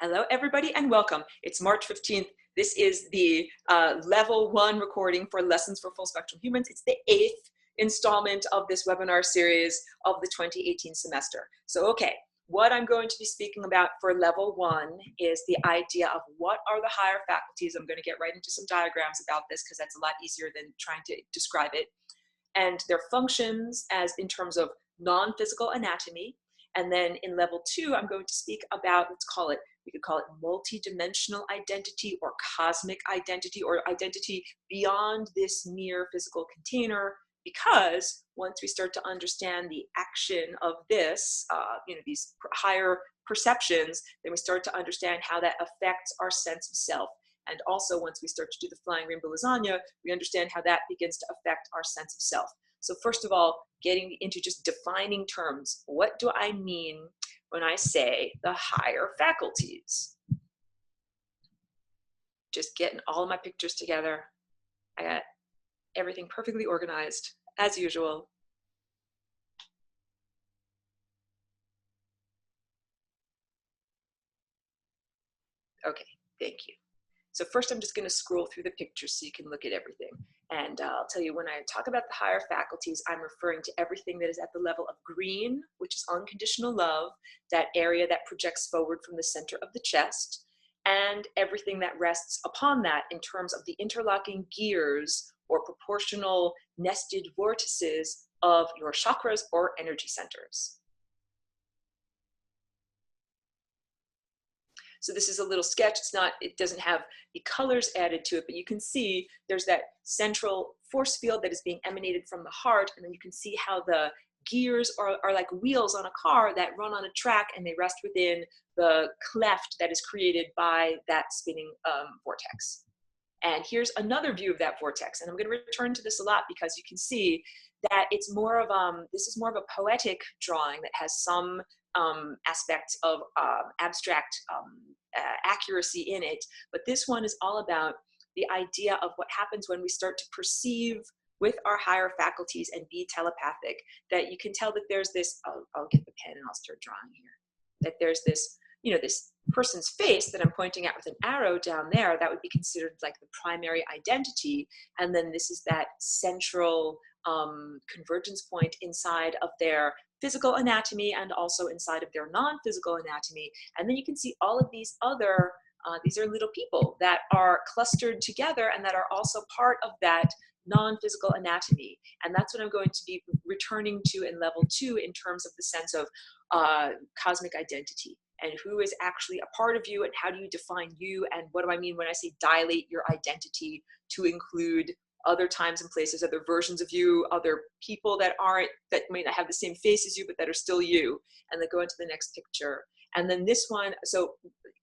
Hello, everybody, and welcome. It's March 15th. This is the level 1 recording for Lessons for Full Spectrum Humans. It's the 8th installment of this webinar series of the 2018 semester. So, okay, what I'm going to be speaking about for level 1 is the idea of what are the higher faculties. I'm going to get right into some diagrams about this because that's a lot easier than trying to describe it. And their functions as in terms of non-physical anatomy. And then in level 2, I'm going to speak about, we could call it multi-dimensional identity or cosmic identity or identity beyond this mere physical container, because once we start to understand the action of this, these higher perceptions, then we start to understand how that affects our sense of self. And also once we start to do the flying rainbow lasagna, we understand how that begins to affect our sense of self. So first of all, getting into just defining terms. What do I mean when I say the higher faculties? Just getting all of my pictures together. I got everything perfectly organized, as usual. Okay, thank you. So first I'm just going to scroll through the pictures so you can look at everything. And I'll tell you, when I talk about the higher faculties, I'm referring to everything that is at the level of green, which is unconditional love, that area that projects forward from the center of the chest, and everything that rests upon that in terms of the interlocking gears or proportional nested vortices of your chakras or energy centers. So this is a little sketch. It doesn't have the colors added to it, but you can see there's that central force field that is being emanated from the heart. And then you can see how the gears are like wheels on a car that run on a track, and they rest within the cleft that is created by that spinning vortex. And here's another view of that vortex. And I'm going to return to this a lot because you can see that it's more of, this is more of a poetic drawing that has some aspects of abstract accuracy in it. But this one is all about the idea of what happens when we start to perceive with our higher faculties and be telepathic, that you can tell that there's this, I'll get the pen and I'll start drawing here, that there's this, this person's face that I'm pointing at with an arrow down there, that would be considered like the primary identity. And then this is that central convergence point inside of their physical anatomy and also inside of their non-physical anatomy. And then you can see all of these other, these are little people that are clustered together and that are also part of that non-physical anatomy. And that's what I'm going to be returning to in level 2 in terms of the sense of cosmic identity and who is actually a part of you and how do you define you, and what do I mean when I say dilate your identity to include other times and places, other versions of you, other people that may not have the same face as you, but that are still you. And then go into the next picture. And then this one, so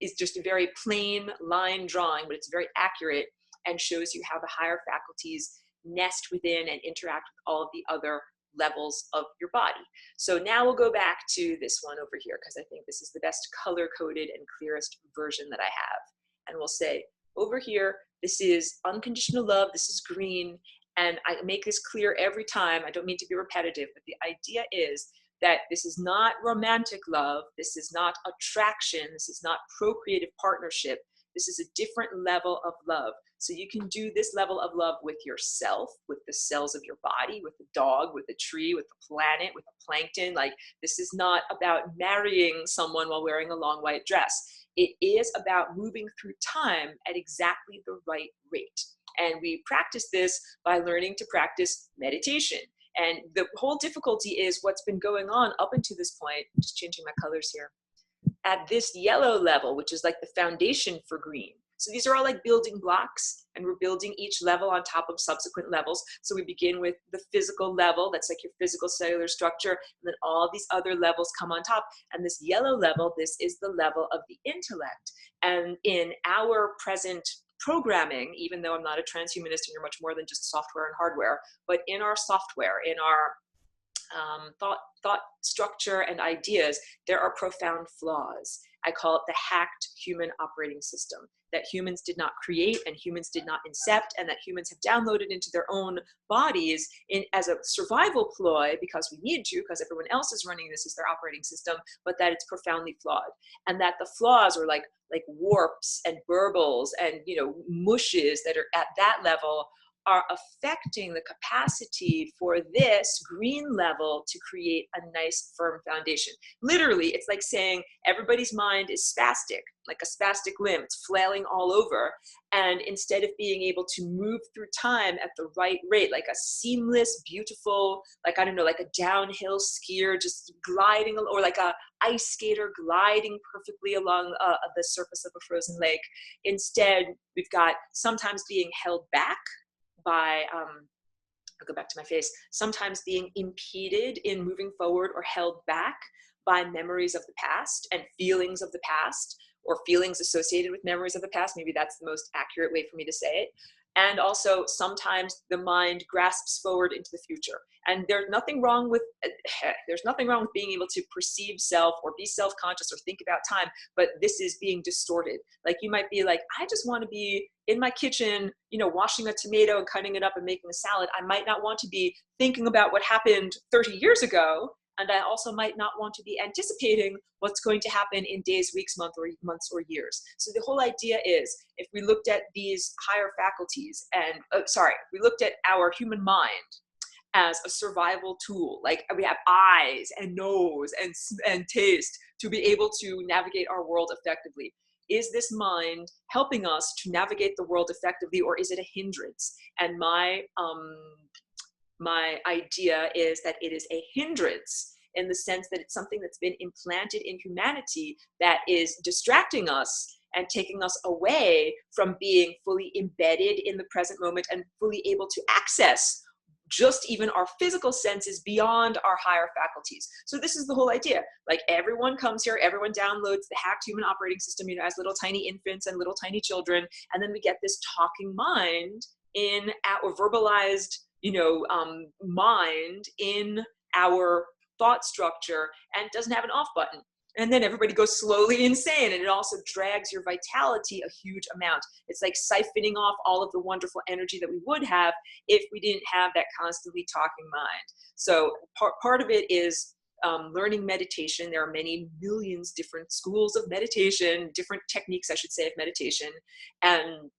is just a very plain line drawing, but it's very accurate and shows you how the higher faculties nest within and interact with all of the other levels of your body. So now we'll go back to this one over here, because I think this is the best color-coded and clearest version that I have. And we'll say, over here, this is unconditional love, this is green, and I make this clear every time. I don't mean to be repetitive, but the idea is that this is not romantic love, this is not attraction, this is not procreative partnership, this is a different level of love. So you can do this level of love with yourself, with the cells of your body, with the dog, with the tree, with the planet, with the plankton. Like, this is not about marrying someone while wearing a long white dress. It is about moving through time at exactly the right rate. And we practice this by learning to practice meditation. And the whole difficulty is what's been going on up until this point. I'm just changing my colors here. At this yellow level, which is like the foundation for green. So these are all like building blocks, and we're building each level on top of subsequent levels. So we begin with the physical level, that's like your physical cellular structure, and then all these other levels come on top. And this yellow level, this is the level of the intellect. And in our present programming, even though I'm not a transhumanist and you're much more than just software and hardware, but in our software, in our thought structure and ideas, there are profound flaws. I call it the hacked human operating system that humans did not create and humans did not incept, and that humans have downloaded into their own bodies as a survival ploy because we need to, because everyone else is running this as their operating system, but that it's profoundly flawed. And that the flaws are like warps and burbles and, you know, mushes that are at that level are affecting the capacity for this green level to create a nice firm foundation. Literally, it's like saying everybody's mind is spastic, like a spastic limb. It's flailing all over. And instead of being able to move through time at the right rate, like a seamless, beautiful, like, I don't know, like a downhill skier just gliding, or like a ice skater gliding perfectly along the surface of a frozen lake. Instead, we've got sometimes being held back by, I'll go back to my face, sometimes being impeded in moving forward or held back by memories of the past and feelings of the past, or feelings associated with memories of the past. Maybe that's the most accurate way for me to say it. And also sometimes the mind grasps forward into the future. And there's nothing wrong with being able to perceive self or be self-conscious or think about time, but this is being distorted. Like, you might be like, I just want to be in my kitchen, you know, washing a tomato and cutting it up and making a salad. I might not want to be thinking about what happened 30 years ago. And I also might not want to be anticipating what's going to happen in days, weeks, months, or years. So the whole idea is, if we looked at these higher faculties and, we looked at our human mind as a survival tool, like we have eyes and nose and taste to be able to navigate our world effectively. Is this mind helping us to navigate the world effectively, or is it a hindrance? And my idea is that it is a hindrance, in the sense that it's something that's been implanted in humanity that is distracting us and taking us away from being fully embedded in the present moment and fully able to access just even our physical senses beyond our higher faculties. So this is the whole idea. Like, everyone comes here, everyone downloads the hacked human operating system, you know, as little tiny infants and little tiny children, and then we get this talking mind in our verbalized, you know, mind in our thought structure, and doesn't have an off button. And then everybody goes slowly insane, and it also drags your vitality a huge amount. It's like siphoning off all of the wonderful energy that we would have if we didn't have that constantly talking mind. So part of it is learning meditation. There are many millions different schools of meditation, different techniques, I should say, of meditation, and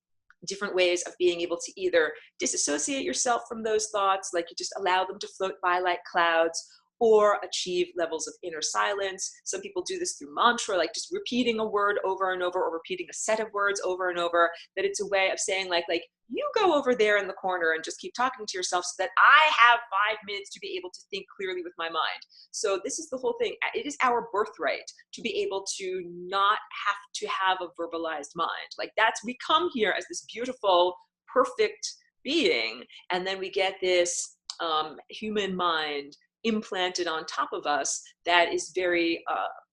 different ways of being able to either disassociate yourself from those thoughts, like you just allow them to float by like clouds, or achieve levels of inner silence. Some people do this through mantra, like just repeating a word over and over, or repeating a set of words over and over, that it's a way of saying like you go over there in the corner and just keep talking to yourself so that I have 5 minutes to be able to think clearly with my mind. So this is the whole thing. It is our birthright to be able to not have to have a verbalized mind. Like, we come here as this beautiful, perfect being, and then we get this human mind implanted on top of us that is very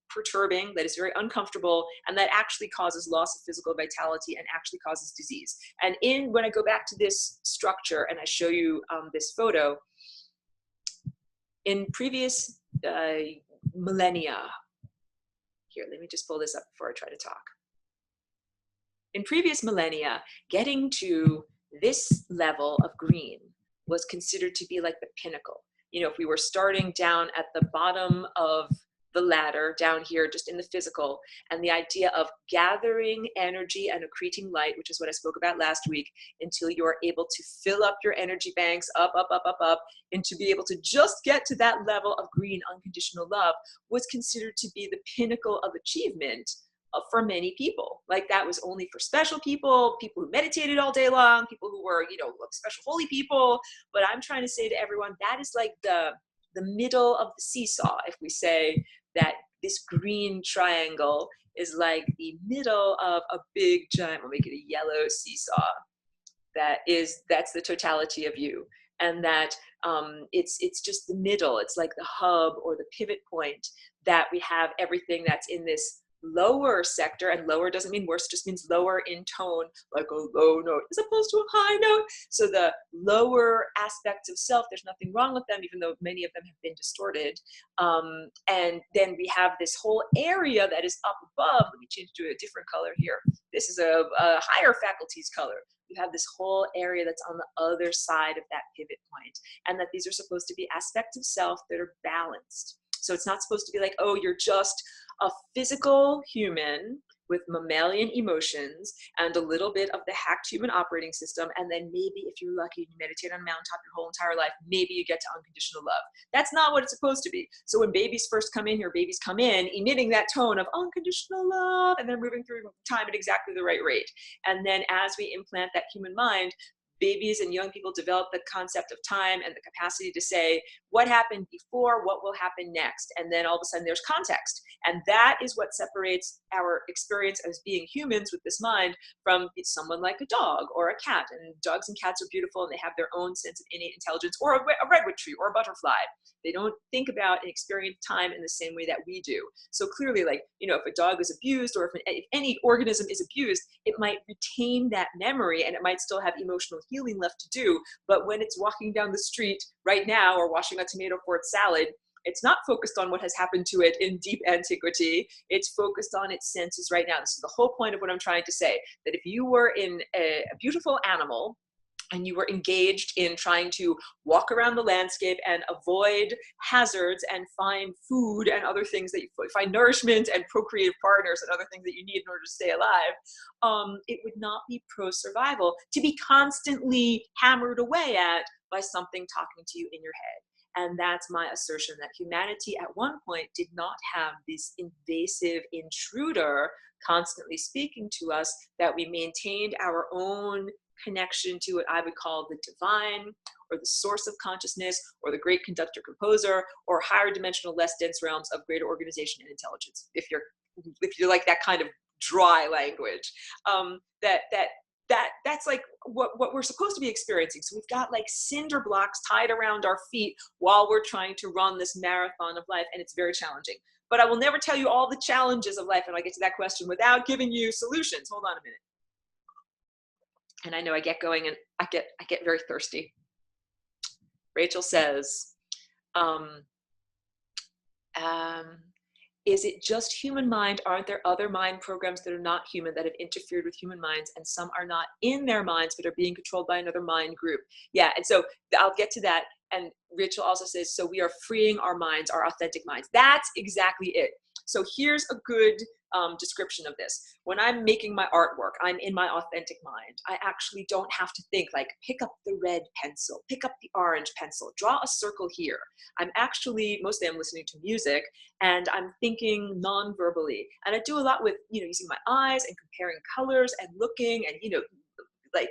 perturbing, that is very uncomfortable, and that actually causes loss of physical vitality and actually causes disease. And when I go back to this structure and I show you this photo, in previous millennia, here, let me just pull this up before I try to talk. In previous millennia, getting to this level of green was considered to be like the pinnacle. You know, if we were starting down at the bottom of the ladder down here, just in the physical, and the idea of gathering energy and accreting light, which is what I spoke about last week, until you are able to fill up your energy banks up, and to be able to just get to that level of green unconditional love, was considered to be the pinnacle of achievement for many people. Like, that was only for special people, people who meditated all day long, people who were, you know, special holy people. But I'm trying to say to everyone, that is like the middle of the seesaw. If we say that this green triangle is like the middle of a big giant, we'll make it a yellow seesaw. That's the totality of you. And that it's just the middle. It's like the hub or the pivot point, that we have everything that's in this lower sector, and lower doesn't mean worse, just means lower in tone, like a low note as opposed to a high note. So the lower aspects of self, there's nothing wrong with them, even though many of them have been distorted. And then we have this whole area that is up above. Let me change to a different color here. This is a higher faculties color. You have this whole area that's on the other side of that pivot point, and that these are supposed to be aspects of self that are balanced. So it's not supposed to be like, oh, you're just a physical human with mammalian emotions and a little bit of the hacked human operating system, and then maybe if you're lucky and you meditate on a mountaintop your whole entire life, maybe you get to unconditional love. That's not what it's supposed to be. So when babies first come in here, babies come in emitting that tone of unconditional love, and they're moving through time at exactly the right rate. And then as we implant that human mind, babies and young people develop the concept of time and the capacity to say what happened before, what will happen next, and then all of a sudden there's context. And that is what separates our experience as being humans with this mind from someone like a dog or a cat. And dogs and cats are beautiful and they have their own sense of innate intelligence, or a redwood tree or a butterfly. They don't think about and experience time in the same way that we do. So clearly, like, you know, if a dog is abused, or if any organism is abused, it might retain that memory and it might still have emotional healing left to do. But when it's walking down the street right now or washing a tomato for its salad, it's not focused on what has happened to it in deep antiquity. It's focused on its senses right now. This is the whole point of what I'm trying to say, that if you were in a beautiful animal and you were engaged in trying to walk around the landscape and avoid hazards and find food and other things that you find nourishment and procreative partners and other things that you need in order to stay alive, it would not be pro-survival to be constantly hammered away at by something talking to you in your head. And that's my assertion, that humanity at one point did not have this invasive intruder constantly speaking to us, that we maintained our own connection to what I would call the divine, or the source of consciousness, or the great conductor composer, or higher dimensional, less dense realms of greater organization and intelligence. If you're like that kind of dry language, that's like what we're supposed to be experiencing. So we've got like cinder blocks tied around our feet while we're trying to run this marathon of life, and it's very challenging. But I will never tell you all the challenges of life, and I'll get to that question, without giving you solutions. Hold on a minute. And I know I get going and I get very thirsty. Rachel says, is it just human mind? Aren't there other mind programs that are not human that have interfered with human minds, and some are not in their minds but are being controlled by another mind group? Yeah, and so I'll get to that. And Rachel also says, so we are freeing our minds, our authentic minds. That's exactly it. So here's a good description of this. When I'm making my artwork, I'm in my authentic mind. I actually don't have to think like, pick up the red pencil, pick up the orange pencil, draw a circle here. I'm actually, mostly I'm listening to music, and I'm thinking non-verbally. And I do a lot with, using my eyes and comparing colors and looking, and, like,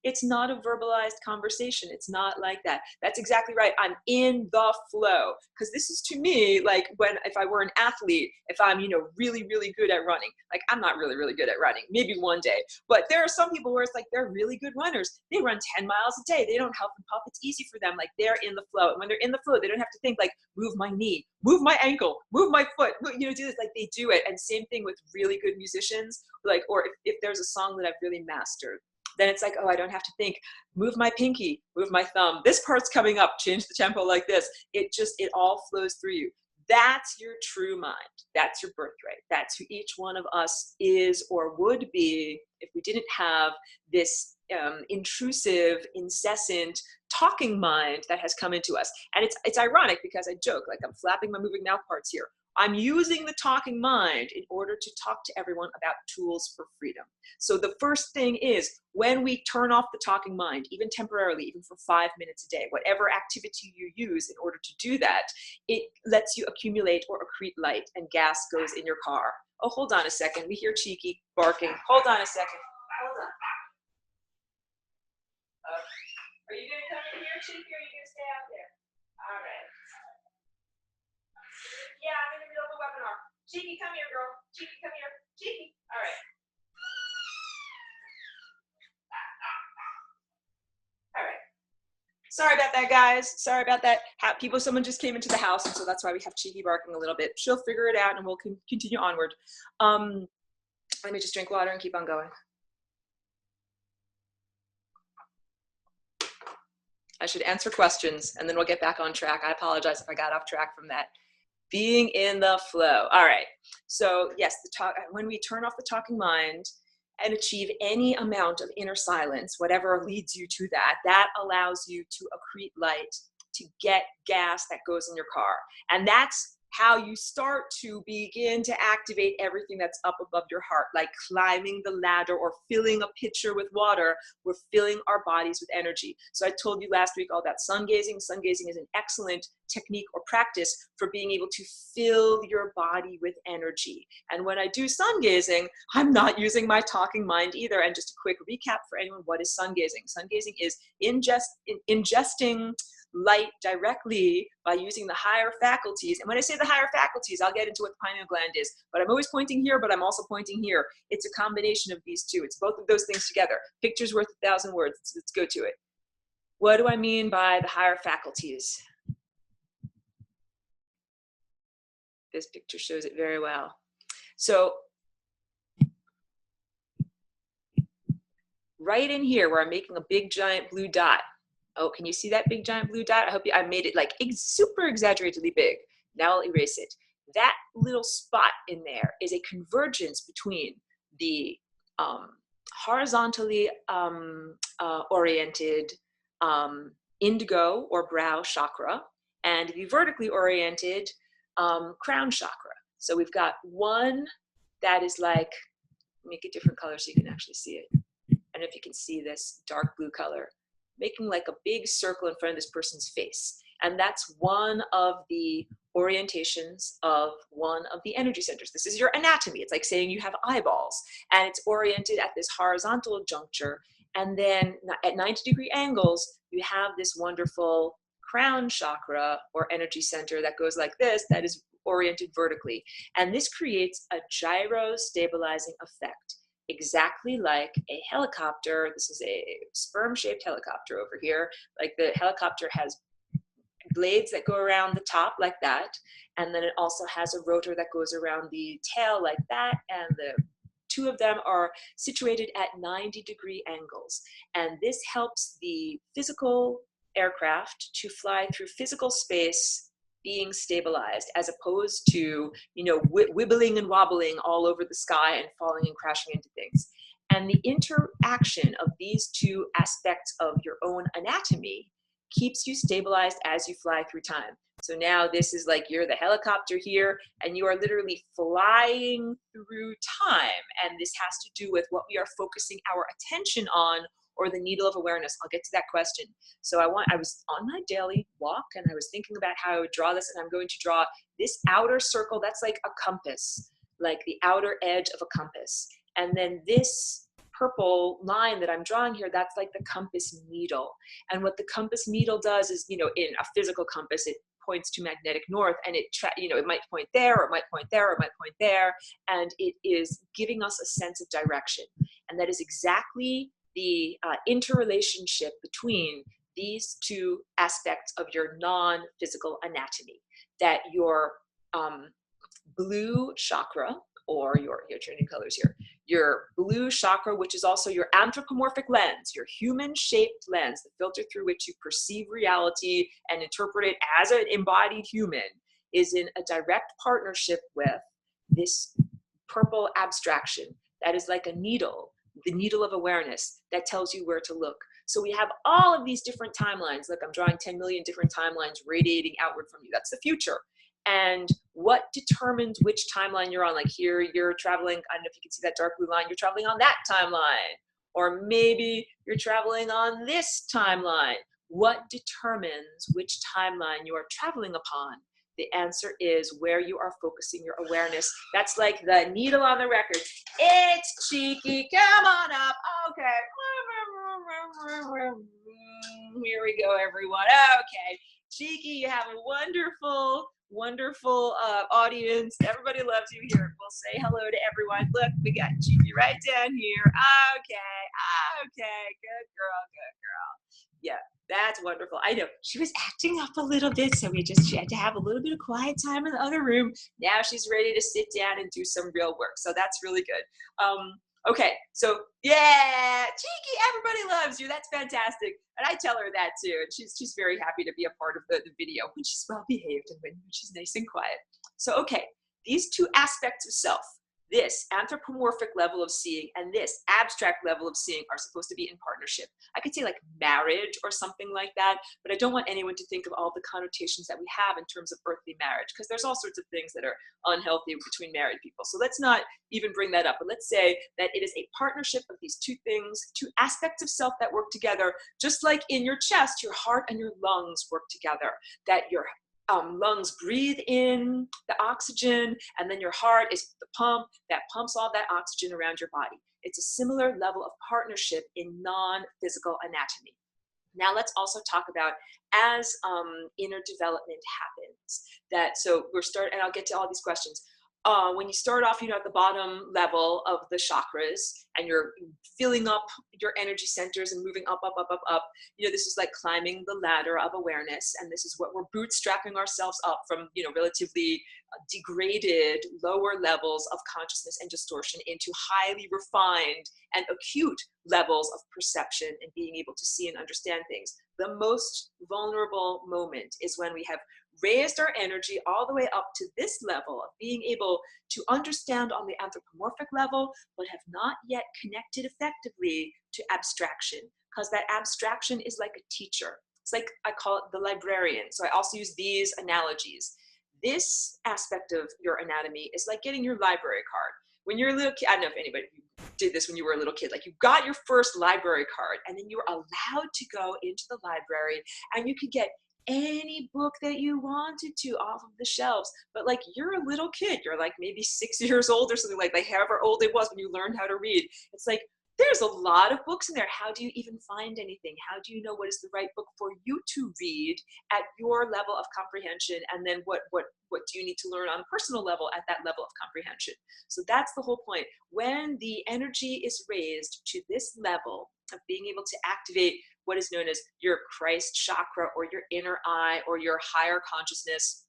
it's not a verbalized conversation. It's not like that. That's exactly right. I'm in the flow. Because this is, to me, like if I were an athlete, if I'm, really, really good at running. Like, I'm not really, really good at running. Maybe one day. But there are some people where it's like they're really good runners. They run 10 miles a day. They don't huff and puff. It's easy for them. Like, they're in the flow. And when they're in the flow, they don't have to think like, move my knee, move my ankle, move my foot, do this. Like, they do it. And same thing with really good musicians. Like, or if there's a song that I've really mastered, then it's like, oh, I don't have to think, move my pinky, move my thumb. This part's coming up, change the tempo like this. It all flows through you. That's your true mind. That's your birthright. That's who each one of us is or would be if we didn't have this intrusive, incessant talking mind that has come into us. And it's ironic because I joke, like I'm flapping my moving mouth parts here. I'm using the talking mind in order to talk to everyone about tools for freedom. So the first thing is, when we turn off the talking mind, even temporarily, even for 5 minutes a day, whatever activity you use in order to do that, it lets you accumulate or accrete light, and gas goes in your car. Oh, hold on a second. We hear Cheeky barking. Hold on a second. Hold on. Are you going to come in here, Cheeky, or are you going to stay out there? All right. Yeah, I'm in the middle of a webinar. Cheeky, come here, girl. Cheeky, come here. Cheeky. All right. All right. Sorry about that, guys. Sorry about that. Someone just came into the house, and so that's why we have Cheeky barking a little bit. She'll figure it out, and we'll continue onward. Let me just drink water and keep on going. I should answer questions, and then we'll get back on track. I apologize if I got off track from that. Being in the flow. All right. So yes, when we turn off the talking mind and achieve any amount of inner silence, whatever leads you to that, that allows you to accrete light, to get gas that goes in your car. And that's how you start to begin to activate everything that's up above your heart, like climbing the ladder or filling a pitcher with water. We're filling our bodies with energy. So I told you last week all about sun gazing. Sun gazing is an excellent technique or practice for being able to fill your body with energy. And when I do sun gazing, I'm not using my talking mind either. And just a quick recap for anyone, what is sun gazing? Sun gazing is ingesting light directly by using the higher faculties. And when I say the higher faculties, I'll get into what the pineal gland is, but I'm always pointing here, but I'm also pointing here. It's a combination of these two. It's both of those things together. Picture's worth 1,000 words. Let's go to it. What do I mean by the higher faculties? This picture shows it very well. So right in here where I'm making a big giant blue dot. Oh, can you see that big giant blue dot? I made it like super exaggeratedly big. Now I'll erase it. That little spot in there is a convergence between the horizontally oriented indigo or brow chakra and the vertically oriented crown chakra. So we've got one that is like, make it different color so you can actually see it. I don't know if you can see this dark blue color, making like a big circle in front of this person's face. And that's one of the orientations of one of the energy centers. This is your anatomy. It's like saying you have eyeballs, and it's oriented at this horizontal juncture. And then at 90-degree angles, you have this wonderful crown chakra or energy center that goes like this, that is oriented vertically. And this creates a gyro-stabilizing effect. Exactly like a helicopter. This is a sperm-shaped helicopter over here. Like the helicopter has blades that go around the top like that, and then it also has a rotor that goes around the tail like that, and the two of them are situated at 90-degree angles. And this helps the physical aircraft to fly through physical space being stabilized, as opposed to, wibbling and wobbling all over the sky and falling and crashing into things. And the interaction of these two aspects of your own anatomy keeps you stabilized as you fly through time. So now this is like you're the helicopter here, and you are literally flying through time. And this has to do with what we are focusing our attention on, or the needle of awareness. I'll get to that question. So I was on my daily walk, and I was thinking about how I would draw this, and I'm going to draw this outer circle. That's like a compass, like the outer edge of a compass. And then this purple line that I'm drawing here, that's like the compass needle. And what the compass needle does is, in a physical compass, it points to magnetic north, and it might point there, or it might point there, or it might point there, and it is giving us a sense of direction. And that is exactly the interrelationship between these two aspects of your non-physical anatomy. That your blue chakra, or your turning colors here, your blue chakra, which is also your anthropomorphic lens, your human-shaped lens, the filter through which you perceive reality and interpret it as an embodied human, is in a direct partnership with this purple abstraction that is like a needle, the needle of awareness that tells you where to look. So we have all of these different timelines. Look, I'm drawing 10 million different timelines radiating outward from you. That's the future. And what determines which timeline you're on? Like here, you're traveling, I don't know if you can see that dark blue line, you're traveling on that timeline. Or maybe you're traveling on this timeline. What determines which timeline you are traveling upon? The answer is where you are focusing your awareness. That's like the needle on the record. It's Cheeky, come on up. Okay. Here we go, everyone. Okay. Cheeky, you have a wonderful audience. Everybody loves you here. We'll say hello to everyone. Look, we got Cheeky right down here. Okay. Good girl. Yeah, that's wonderful. I know she was acting up a little bit, so she had to have a little bit of quiet time in the other room. Now she's ready to sit down and do some real work. So that's really good. Okay, so yeah, cheeky, everybody loves you. That's fantastic. And I tell her that too. And she's very happy to be a part of the video when she's well behaved and when she's nice and quiet. So, okay, these two aspects of self, this anthropomorphic level of seeing and this abstract level of seeing, are supposed to be in partnership. I could say like marriage or something like that, but I don't want anyone to think of all the connotations that we have in terms of earthly marriage, because there's all sorts of things that are unhealthy between married people. So let's not even bring that up, but let's say that it is a partnership of these two things, two aspects of self that work together, just like in your chest, your heart and your lungs work together, that your lungs breathe in the oxygen, and then your heart is the pump that pumps all that oxygen around your body. It's a similar level of partnership in non-physical anatomy. Now let's also talk about as inner development happens. So and I'll get to all these questions. When you start off, at the bottom level of the chakras, and you're filling up your energy centers and moving up, up, up, up, up. This is like climbing the ladder of awareness, and this is what we're bootstrapping ourselves up from, relatively degraded lower levels of consciousness and distortion into highly refined and acute levels of perception and being able to see and understand things. The most vulnerable moment is when we have raised our energy all the way up to this level of being able to understand on the anthropomorphic level, but have not yet connected effectively to abstraction, because that abstraction is like a teacher. It's like, I call it the librarian. So I also use these analogies. This aspect of your anatomy is like getting your library card. When you're a little kid, I don't know if anybody did this when you were a little kid, like you got your first library card, and then you were allowed to go into the library and you could get any book that you wanted to off of the shelves. But like, you're a little kid, you're like maybe 6 years old or something, like however old it was when you learned how to read. It's like, there's a lot of books in there. How do you even find anything? How do you know what is the right book for you to read at your level of comprehension? And then what do you need to learn on a personal level at that level of comprehension? So that's the whole point. When the energy is raised to this level of being able to activate what is known as your Christ chakra or your inner eye or your higher consciousness,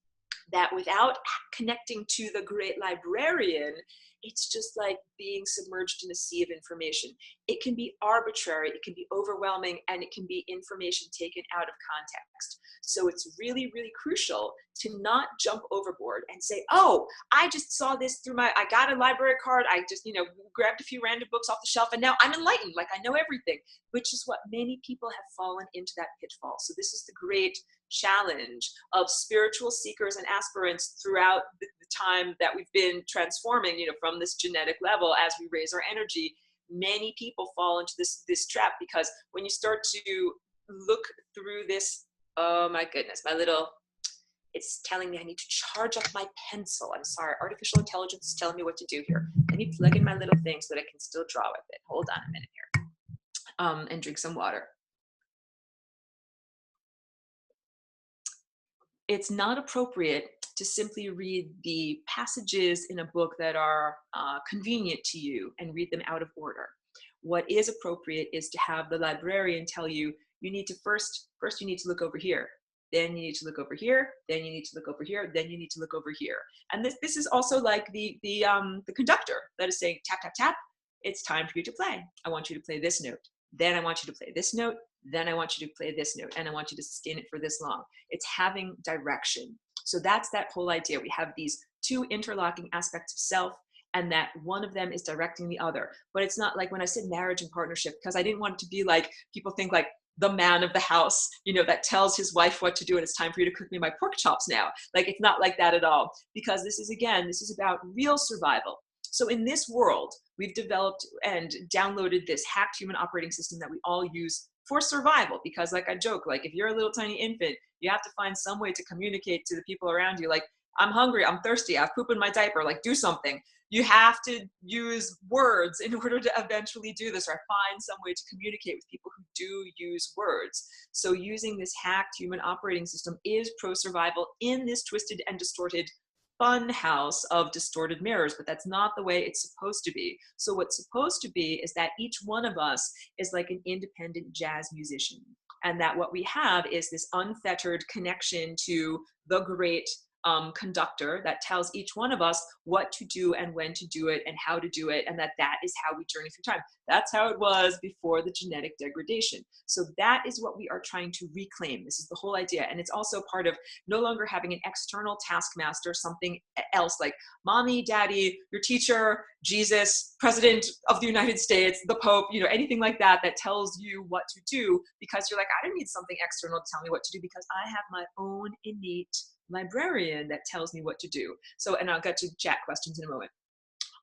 that without connecting to the great librarian, it's just like being submerged in a sea of information. It can be arbitrary, it can be overwhelming, and it can be information taken out of context. So it's really, really crucial to not jump overboard and say, oh, I just saw this through I got a library card, I just, grabbed a few random books off the shelf, and now I'm enlightened, like I know everything, which is what many people have fallen into that pitfall. So this is the great challenge of spiritual seekers and aspirants throughout the time that we've been transforming, from this genetic level as we raise our energy. Many people fall into this trap, because when you start to look through this, oh my goodness, it's telling me I need to charge up my pencil. I'm sorry, artificial intelligence is telling me what to do here. Let me plug in my little thing so that I can still draw with it. Hold on a minute here. And drink some water. It's not appropriate to simply read the passages in a book that are convenient to you and read them out of order. What is appropriate is to have the librarian tell you, you need to first you need to look over here, then you need to look over here, then you need to look over here, then you need to look over here. And this is also like the conductor that is saying, tap, tap, tap, it's time for you to play. I want you to play this note. Then I want you to play this note. Then I want you to play this note, and I want you to sustain it for this long. It's having direction. So that's that whole idea. We have these two interlocking aspects of self, and that one of them is directing the other. But it's not like when I said marriage and partnership, because I didn't want it to be like people think like the man of the house, that tells his wife what to do, and it's time for you to cook me my pork chops now. Like, it's not like that at all, because this is about real survival. So in this world, we've developed and downloaded this hacked human operating system that we all use for survival, because like I joke, like if you're a little tiny infant, you have to find some way to communicate to the people around you, like, I'm hungry, I'm thirsty, I've pooped in my diaper, like do something. You have to use words in order to eventually do this, or find some way to communicate with people who do use words. So using this hacked human operating system is pro-survival in this twisted and distorted fun house of distorted mirrors, but that's not the way it's supposed to be. So what's supposed to be is that each one of us is like an independent jazz musician, and that what we have is this unfettered connection to the great conductor that tells each one of us what to do and when to do it and how to do it, and that is how we journey through time. That's how it was before the genetic degradation. So that is what we are trying to reclaim. This is the whole idea. And it's also part of no longer having an external taskmaster, something else like mommy, daddy, your teacher, Jesus, president of the United States, the Pope, you know, anything like that, that tells you what to do, because you're like, I don't need something external to tell me what to do, because I have my own innate librarian that tells me what to do. So, and I'll get to chat questions in a moment.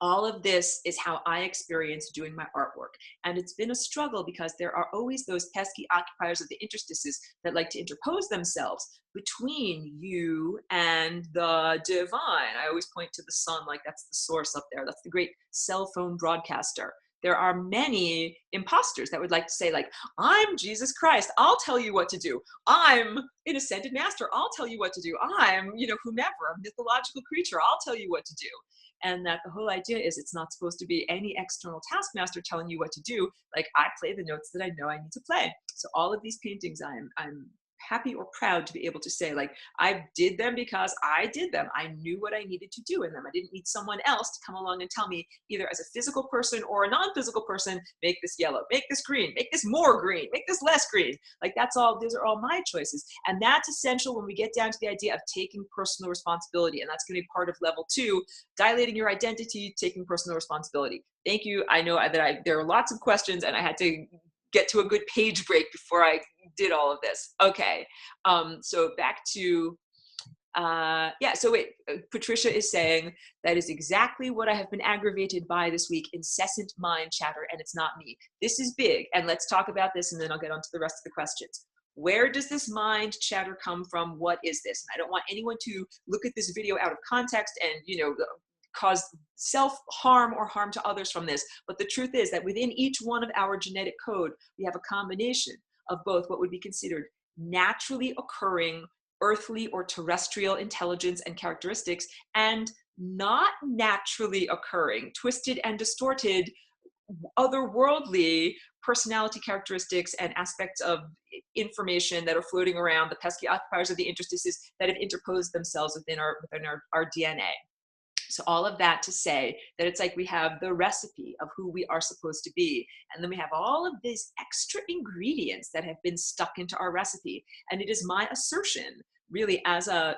All of this is how I experience doing my artwork. And it's been a struggle because there are always those pesky occupiers of the interstices that like to interpose themselves between you and the divine. I always point to the sun, like that's the source up there. That's the great cell phone broadcaster. There are many imposters that would like to say, like, I'm Jesus Christ, I'll tell you what to do. I'm an ascended master, I'll tell you what to do. I'm, you know, whomever, a mythological creature, I'll tell you what to do. And that the whole idea is it's not supposed to be any external taskmaster telling you what to do. Like, I play the notes that I know I need to play. So all of these paintings, I'm happy or proud to be able to say, like, I did them because I did them. I knew what I needed to do in them. I didn't need someone else to come along and tell me, either as a physical person or a non-physical person, make this yellow, make this green, make this more green, make this less green. Like, that's all, those are all my choices. And that's essential when we get down to the idea of taking personal responsibility. And that's going to be part of level 2, dilating your identity, taking personal responsibility. Thank you. I know that there are lots of questions and I had to get to a good page break before I did all of this. Okay, so back to, yeah, so wait, Patricia is saying, that is exactly what I have been aggravated by this week, incessant mind chatter, and it's not me. This is big, and let's talk about this, and then I'll get on to the rest of the questions. Where does this mind chatter come from? What is this? And I don't want anyone to look at this video out of context and, you know, cause self-harm or harm to others from this. But the truth is that within each one of our genetic code, we have a combination of both what would be considered naturally occurring earthly or terrestrial intelligence and characteristics, and not naturally occurring, twisted and distorted, otherworldly personality characteristics and aspects of information that are floating around, the pesky occupiers of the interstices that have interposed themselves within our DNA. So all of that to say that it's like we have the recipe of who we are supposed to be, and then we have all of these extra ingredients that have been stuck into our recipe. And it is my assertion, really, as a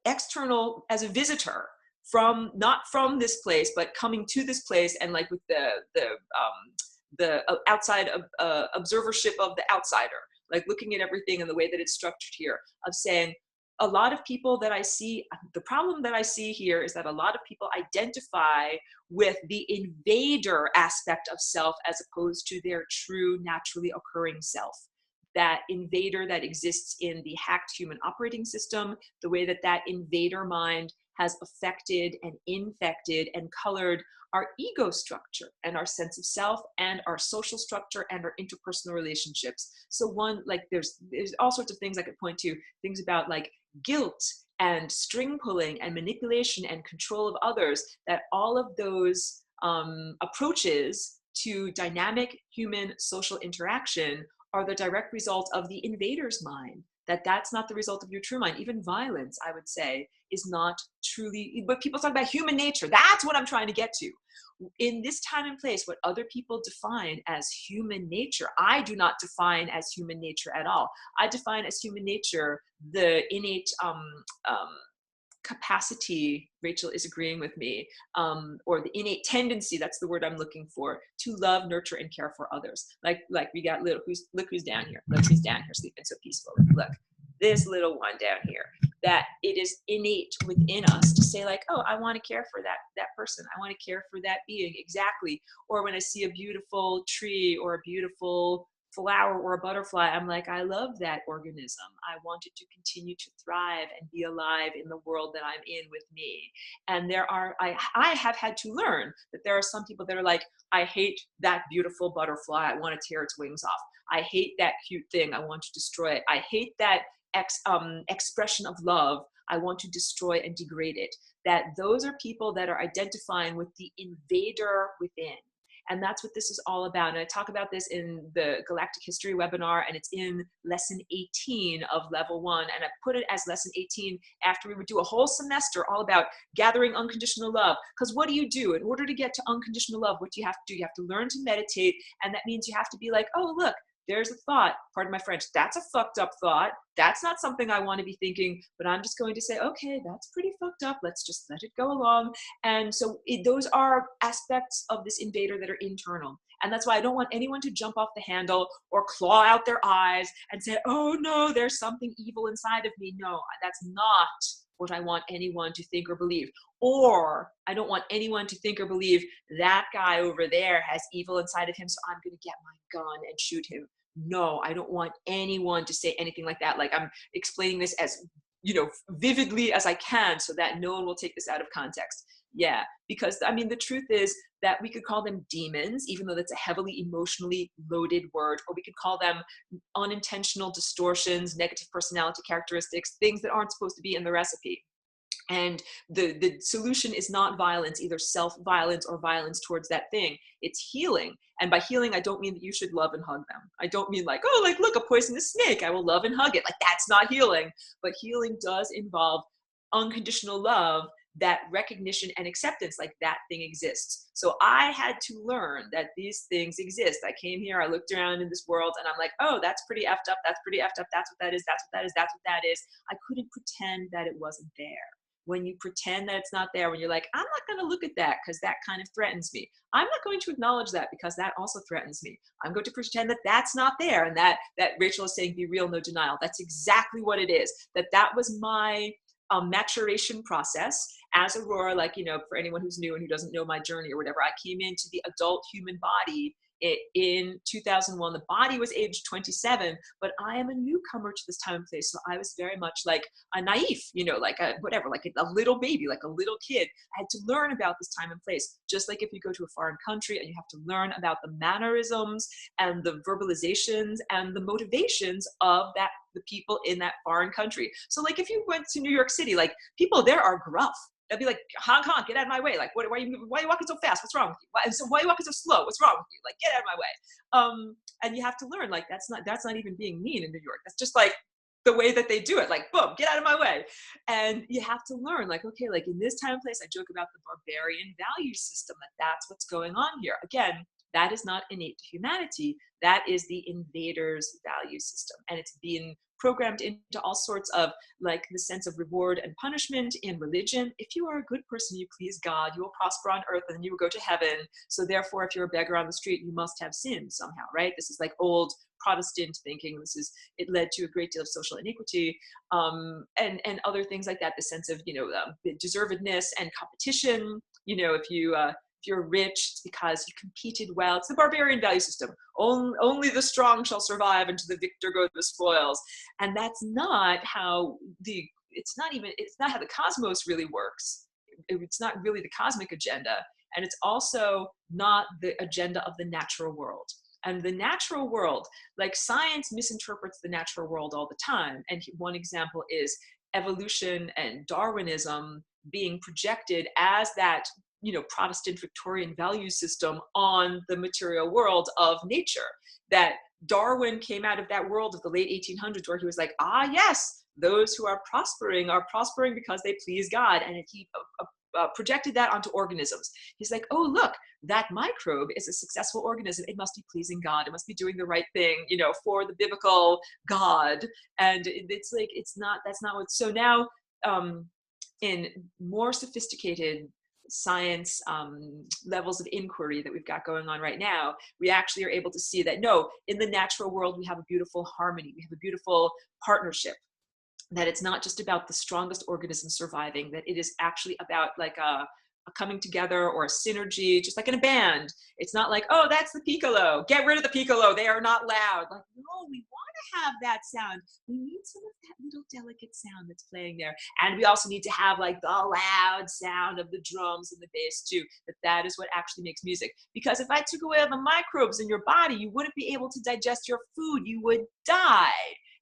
external, as a visitor from, not from this place, but coming to this place, and like with the outside observership of the outsider, like looking at everything and the way that it's structured here, of saying, a lot of people that I see, the problem that I see here is that a lot of people identify with the invader aspect of self as opposed to their true naturally occurring self. That invader that exists in the hacked human operating system, the way that that invader mind has affected and infected and colored our ego structure and our sense of self and our social structure and our interpersonal relationships. So one, like there's all sorts of things I could point to, things about like guilt and string pulling and manipulation and control of others, that all of those approaches to dynamic human social interaction are the direct result of the invader's mind. That's not the result of your true mind. Even violence, I would say, is not truly, but people talk about human nature. That's what I'm trying to get to. In this time and place, what other people define as human nature, I do not define as human nature at all. I define as human nature the innate capacity, Rachel is agreeing with me, or the innate tendency, that's the word I'm looking for, to love, nurture, and care for others. Like we got look who's down here. Look who's down here sleeping so peacefully. Look, this little one down here, that it is innate within us to say like, oh, I want to care for that person. I want to care for that being, exactly. Or when I see a beautiful tree or a beautiful flower or a butterfly, I'm like, I love that organism. I want it to continue to thrive and be alive in the world that I'm in with me. And I have had to learn that there are some people that are like, I hate that beautiful butterfly. I want to tear its wings off. I hate that cute thing. I want to destroy it. I hate that expression of love. I want to destroy and degrade it. That those are people that are identifying with the invader within. And that's what this is all about. And I talk about this in the Galactic History webinar, and it's in lesson 18 of level 1. And I put it as lesson 18 after we would do a whole semester all about gathering unconditional love. Because what do you do? In order to get to unconditional love, what do you have to do? You have to learn to meditate. And that means you have to be like, oh, look, there's a thought, pardon my French, that's a fucked up thought. That's not something I want to be thinking, but I'm just going to say, okay, that's pretty fucked up. Let's just let it go along. And so those are aspects of this invader that are internal. And that's why I don't want anyone to jump off the handle or claw out their eyes and say, oh no, there's something evil inside of me. No, that's not what I want anyone to think or believe. Or I don't want anyone to think or believe that guy over there has evil inside of him, so I'm going to get my gun and shoot him. No, I don't want anyone to say anything like that. Like, I'm explaining this as, you know, vividly as I can so that no one will take this out of context. Yeah, because I mean, the truth is that we could call them demons, even though that's a heavily emotionally loaded word, or we could call them unintentional distortions, negative personality characteristics, things that aren't supposed to be in the recipe. And the solution is not violence, either self-violence or violence towards that thing. It's healing. And by healing, I don't mean that you should love and hug them. I don't mean like, oh, like, look, a poisonous snake, I will love and hug it. Like, that's not healing. But healing does involve unconditional love, that recognition and acceptance, like that thing exists. So I had to learn that these things exist. I came here, I looked around in this world, and I'm like, oh, that's pretty effed up, that's pretty effed up, that's what that is, that's what that is, that's what that is. I couldn't pretend that it wasn't there. When you pretend that it's not there, when you're like, I'm not going to look at that because that kind of threatens me. I'm not going to acknowledge that because that also threatens me. I'm going to pretend that that's not there. And that Rachel is saying, be real, no denial. That's exactly what it is. That was my maturation process as Aurora. Like, you know, for anyone who's new and who doesn't know my journey or whatever, I came into the adult human body in 2001. The body was aged 27, but I am a newcomer to this time and place. So I was very much like a naive, you know, like a whatever, like a little baby, like a little kid. I had to learn about this time and place. Just like if you go to a foreign country and you have to learn about the mannerisms and the verbalizations and the motivations of the people in that foreign country. So like if you went to New York City, like people there are gruff. They'll be like, honk, honk, get out of my way. Like, why are you walking so fast? What's wrong with you? Why are you walking so slow? What's wrong with you? Like, get out of my way. And you have to learn, like, that's not even being mean in New York. That's just like the way that they do it. Like, boom, get out of my way. And you have to learn, like, okay, like in this time and place, I joke about the barbarian value system, that's what's going on here. Again, that is not innate to humanity. That is the invader's value system. And it's being programmed into all sorts of, like, the sense of reward and punishment in religion. If you are a good person, you please God, you will prosper on earth and you will go to heaven. So therefore, if you're a beggar on the street, you must have sin somehow, right? This is like old Protestant thinking. It led to a great deal of social iniquity, and other things like that. The sense of, you know, deservedness and competition. You know, if you're rich, it's because you competed well. It's the barbarian value system. Only the strong shall survive, and to the victor go the spoils. And that's not how it's not how the cosmos really works. It's not really the cosmic agenda. And it's also not the agenda of the natural world. And the natural world, like, science misinterprets the natural world all the time. And one example is evolution and Darwinism being projected as that, you know, Protestant Victorian value system on the material world of nature. That Darwin came out of that world of the late 1800s where he was like, ah, yes, those who are prospering because they please God. And he projected that onto organisms. He's like, oh, look, that microbe is a successful organism. It must be pleasing God. It must be doing the right thing, you know, for the biblical God. And it's like, that's not what, so now in more sophisticated science levels of inquiry that we've got going on right now, we actually are able to see that, no, in the natural world, we have a beautiful harmony. We have a beautiful partnership. That it's not just about the strongest organism surviving, that it is actually about like a coming together or a synergy, just like in a band. It's not like, oh, that's the piccolo, get rid of the piccolo, they are not loud. Like, no, we want to have that sound. We need some of that little delicate sound that's playing there. And we also need to have like the loud sound of the drums and the bass too, that is what actually makes music. Because if I took away all the microbes in your body, you wouldn't be able to digest your food, you would die.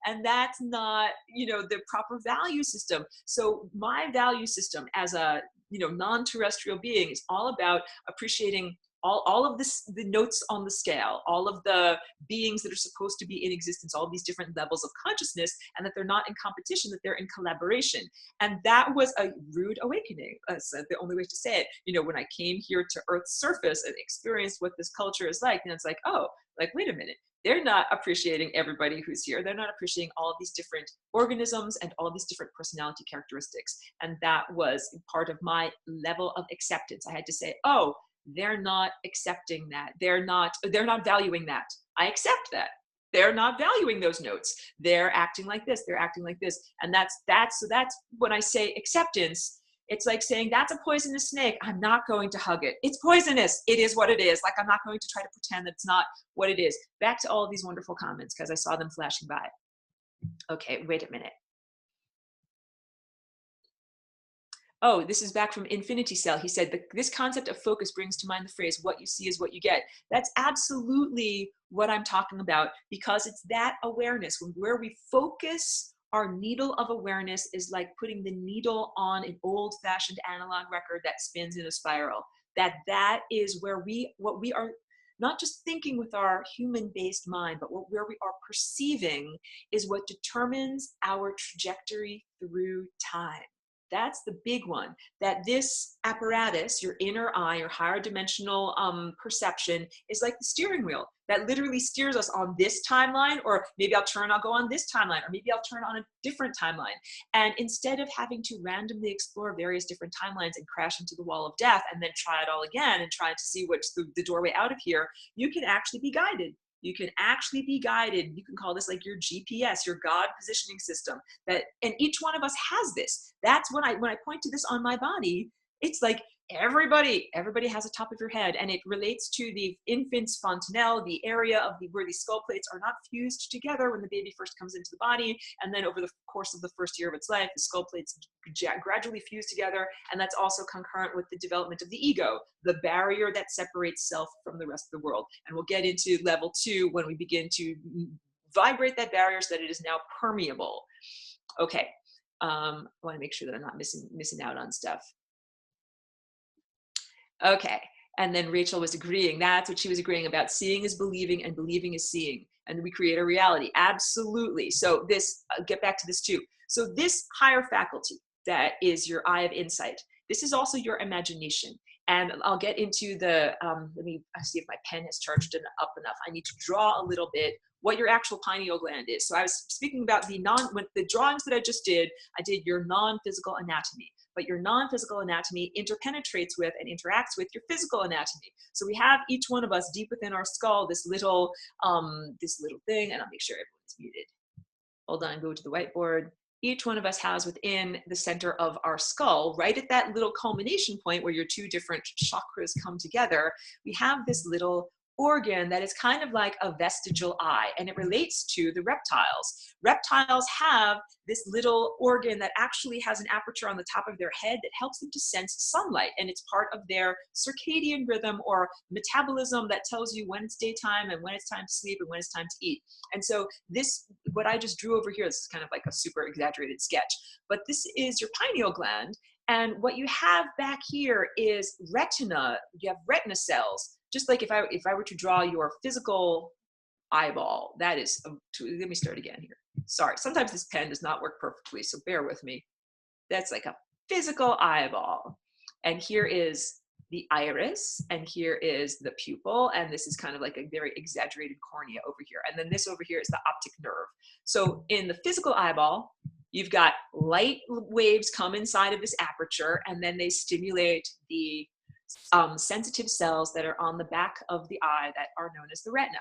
And that's not, you know, the proper value system. So my value system as a, you know, non-terrestrial being is all about appreciating all of this, the notes on the scale, all of the beings that are supposed to be in existence, all of these different levels of consciousness, and that they're not in competition, that they're in collaboration. And that was a rude awakening. That's the only way to say it. You know, when I came here to Earth's surface and experienced what this culture is like, and it's like, oh, like, wait a minute. They're not appreciating everybody who's here. They're not appreciating all of these different organisms and all of these different personality characteristics. And that was part of my level of acceptance. I had to say, oh, they're not accepting that. They're not valuing that. I accept that. They're not valuing those notes. They're acting like this. They're acting like this. And so that's when I say acceptance. It's like saying, that's a poisonous snake. I'm not going to hug it. It's poisonous. It is what it is. Like, I'm not going to try to pretend that it's not what it is. Back to all of these wonderful comments, because I saw them flashing by. Okay, wait a minute. Oh, this is back from Infinity Cell. He said, this concept of focus brings to mind the phrase, what you see is what you get. That's absolutely what I'm talking about, because it's that awareness. Where we focus our needle of awareness is like putting the needle on an old-fashioned analog record that spins in a spiral. That is where what we are not just thinking with our human-based mind, but where we are perceiving is what determines our trajectory through time. That's the big one, that this apparatus, your inner eye, your higher dimensional perception, is like the steering wheel that literally steers us on this timeline, or maybe I'll go on this timeline, or maybe I'll turn on a different timeline. And instead of having to randomly explore various different timelines and crash into the wall of death and then try it all again and try to see what's the doorway out of here, you can actually be guided. You can actually be guided. You can call this like your GPS, your God positioning system. And each one of us has this. That's when I point to this on my body, it's like everybody has a top of your head, and it relates to the infant's fontanelle, the area of where these skull plates are not fused together when the baby first comes into the body, and then over the course of the first year of its life, the skull plates gradually fuse together, and that's also concurrent with the development of the ego, the barrier that separates self from the rest of the world. And we'll get into level 2 when we begin to vibrate that barrier so that it is now permeable. Okay, I want to make sure that I'm not missing out on stuff. Okay, and then Rachel was agreeing. That's what she was agreeing about. Seeing is believing, and believing is seeing. And we create a reality. Absolutely. So this, get back to this too. So this higher faculty that is your eye of insight, this is also your imagination. And I'll get into the, let me see if my pen has charged it up enough. I need to draw a little bit what your actual pineal gland is. So I was speaking about the drawings that I just did, I did your non-physical anatomy. But your non-physical anatomy interpenetrates with and interacts with your physical anatomy. So we have each one of us deep within our skull, this little thing, and I'll make sure everyone's muted. Hold on, go to the whiteboard. Each one of us has within the center of our skull, right at that little culmination point where your two different chakras come together, we have this little organ that is kind of like a vestigial eye, and it relates to the reptiles. Reptiles have this little organ that actually has an aperture on the top of their head that helps them to sense sunlight, and it's part of their circadian rhythm or metabolism that tells you when it's daytime and when it's time to sleep and when it's time to eat. And so this, what I just drew over here, this is kind of like a super exaggerated sketch, but this is your pineal gland. And what you have back here is retina. You have retina cells. Just like if I were to draw your physical eyeball, that is, let me start again here. Sorry, sometimes this pen does not work perfectly, so bear with me. That's like a physical eyeball. And here is the iris, and here is the pupil, and this is kind of like a very exaggerated cornea over here. And then this over here is the optic nerve. So in the physical eyeball, you've got light waves come inside of this aperture, and then they stimulate the sensitive cells that are on the back of the eye that are known as the retina.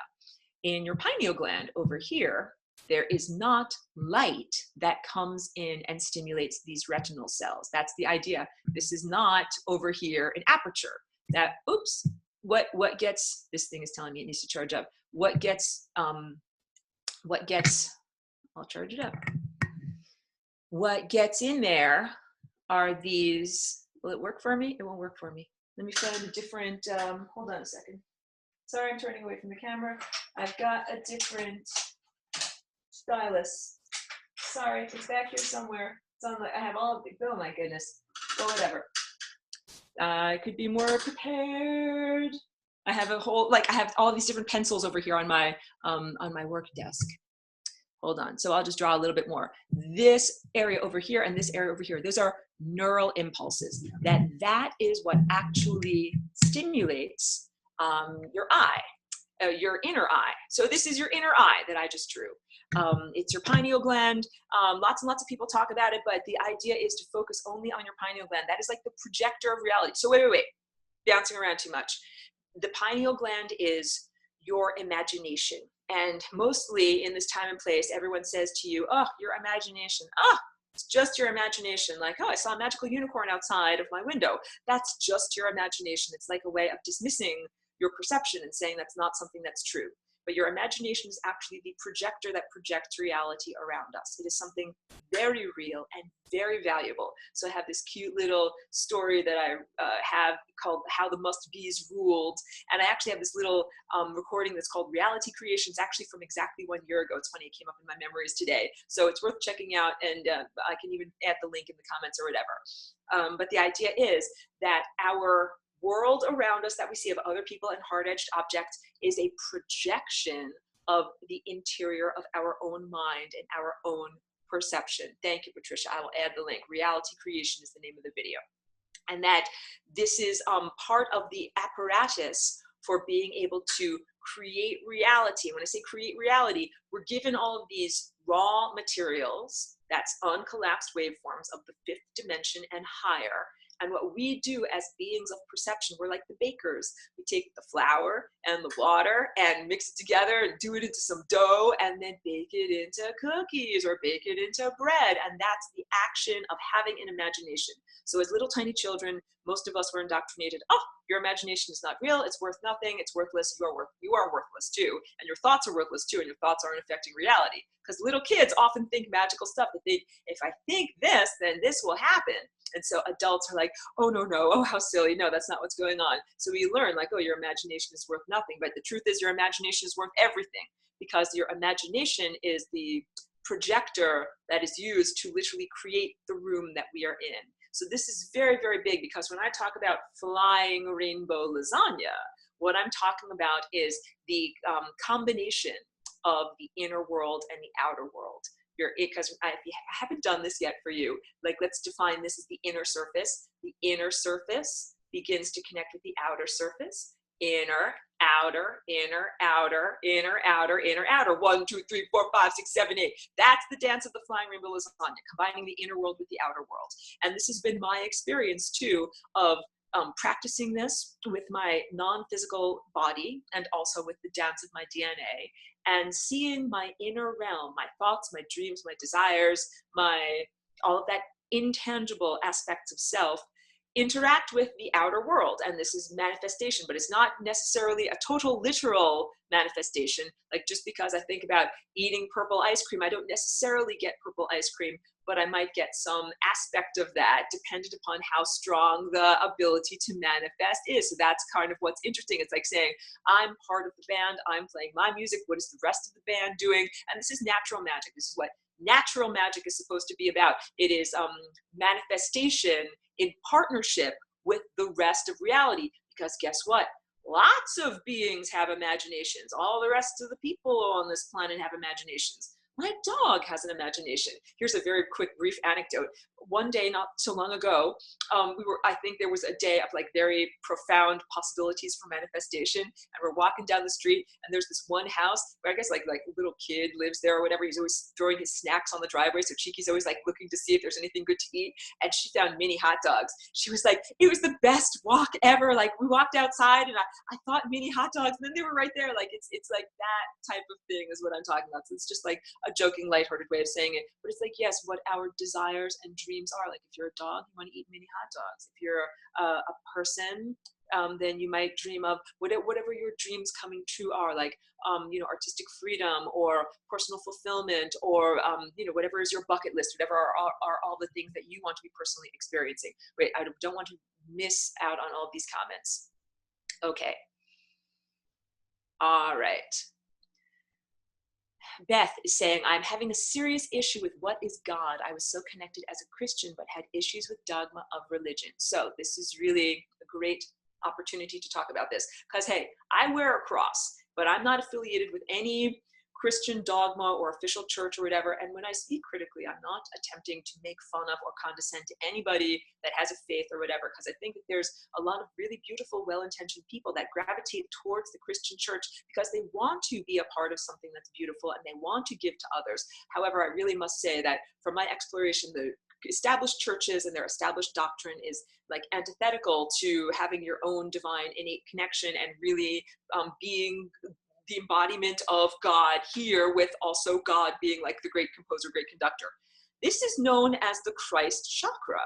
In your pineal gland over here, there is not light that comes in and stimulates these retinal cells. That's the idea. This is not over here an aperture. That, oops, what gets, this thing is telling me it needs to charge up. What gets, I'll charge it up. What gets in there are these, will it work for me? It won't work for me. Let me find a different, hold on a second. Sorry, I'm turning away from the camera. I've got a different stylus. Sorry, it's back here somewhere. It's on the, I have all of the, oh my goodness. Well, whatever. I could be more prepared. I have a whole, like I have all these different pencils over here on my work desk. Hold on, so I'll just draw a little bit more. This area over here and this area over here, those are neural impulses. That is what actually stimulates your eye, your inner eye. So this is your inner eye that I just drew. It's your pineal gland. Lots and lots of people talk about it, but the idea is to focus only on your pineal gland. That is like the projector of reality. So wait, bouncing around too much. The pineal gland is your imagination. And mostly in this time and place, everyone says to you, oh, your imagination, oh, it's just your imagination. Like, oh, I saw a magical unicorn outside of my window. That's just your imagination. It's like a way of dismissing your perception and saying that's not something that's true. But your imagination is actually the projector that projects reality around us. It is something very real and very valuable. So I have this cute little story that I have called How the Must Bees Ruled. And I actually have this little recording that's called Reality Creation. It's actually from exactly 1 year ago. It's funny, it came up in my memories today. So it's worth checking out, and I can even add the link in the comments or whatever. But the idea is that our world around us that we see of other people and hard-edged objects is a projection of the interior of our own mind and our own perception. Thank you, Patricia. I will add the link. Reality Creation is the name of the video. And that this is part of the apparatus for being able to create reality. When I say create reality, we're given all of these raw materials, that's uncollapsed waveforms of the 5th dimension and higher. And what we do as beings of perception, we're like the bakers. We take the flour and the water and mix it together and do it into some dough and then bake it into cookies or bake it into bread. And that's the action of having an imagination. So as little tiny children, most of us were indoctrinated, oh, your imagination is not real, it's worth nothing, it's worthless, you are worthless too. And your thoughts are worthless too, and your thoughts aren't affecting reality. Because little kids often think magical stuff. They think, if I think this, then this will happen. And so adults are like, oh, no, oh, how silly. No, that's not what's going on. So we learn like, oh, your imagination is worth nothing. But the truth is your imagination is worth everything, because your imagination is the projector that is used to literally create the room that we are in. So this is very, very big, because when I talk about flying rainbow lasagna, what I'm talking about is the combination of the inner world and the outer world. Because I haven't done this yet for you, like let's define this as the inner surface. The inner surface begins to connect with the outer surface. Inner, outer, inner, outer, inner, outer, inner, outer. 1, 2, 3, 4, 5, 6, 7, 8. That's the dance of the flying rainbow lasagna, combining the inner world with the outer world. And this has been my experience too of practicing this with my non-physical body and also with the dance of my DNA, and seeing my inner realm, my thoughts, my dreams, my desires, all of that intangible aspects of self interact with the outer world. And this is manifestation, but it's not necessarily a total literal manifestation. Like just because I think about eating purple ice cream, I don't necessarily get purple ice cream, but I might get some aspect of that dependent upon how strong the ability to manifest is. So that's kind of what's interesting. It's like saying, I'm part of the band, I'm playing my music, what is the rest of the band doing? And this is natural magic. This is what natural magic is supposed to be about. It is manifestation in partnership with the rest of reality. Because guess what? Lots of beings have imaginations. All the rest of the people on this planet have imaginations. My dog has an imagination. Here's a very quick, brief anecdote. One day, not so long ago, I think there was a day of like very profound possibilities for manifestation. And we're walking down the street and there's this one house where I guess like a little kid lives there or whatever. He's always throwing his snacks on the driveway. So Chiqui's always like looking to see if there's anything good to eat. And she found mini hot dogs. She was like, it was the best walk ever. Like we walked outside and I thought mini hot dogs and then they were right there. Like it's like that type of thing is what I'm talking about. So it's just like a joking, lighthearted way of saying it. But it's like, yes, what our desires and dreams are. Like if you're a dog, you want to eat mini hot dogs. If you're a person, then you might dream of whatever your dreams coming true are, like artistic freedom or personal fulfillment, or whatever is your bucket list, whatever are all the things that you want to be personally experiencing. Wait, I don't want to miss out on all of these comments. Okay. All right. Beth is saying, I'm having a serious issue with what is God. I was so connected as a Christian, but had issues with dogma of religion. So this is really a great opportunity to talk about this. Because, hey, I wear a cross, but I'm not affiliated with any Christian dogma or official church or whatever. And when I speak critically, I'm not attempting to make fun of or condescend to anybody that has a faith or whatever, because I think that there's a lot of really beautiful, well-intentioned people that gravitate towards the Christian church because they want to be a part of something that's beautiful and they want to give to others. However, I really must say that from my exploration, the established churches and their established doctrine is like antithetical to having your own divine innate connection and really being the embodiment of God here, with also God being like the great composer, great conductor. This is known as the Christ chakra.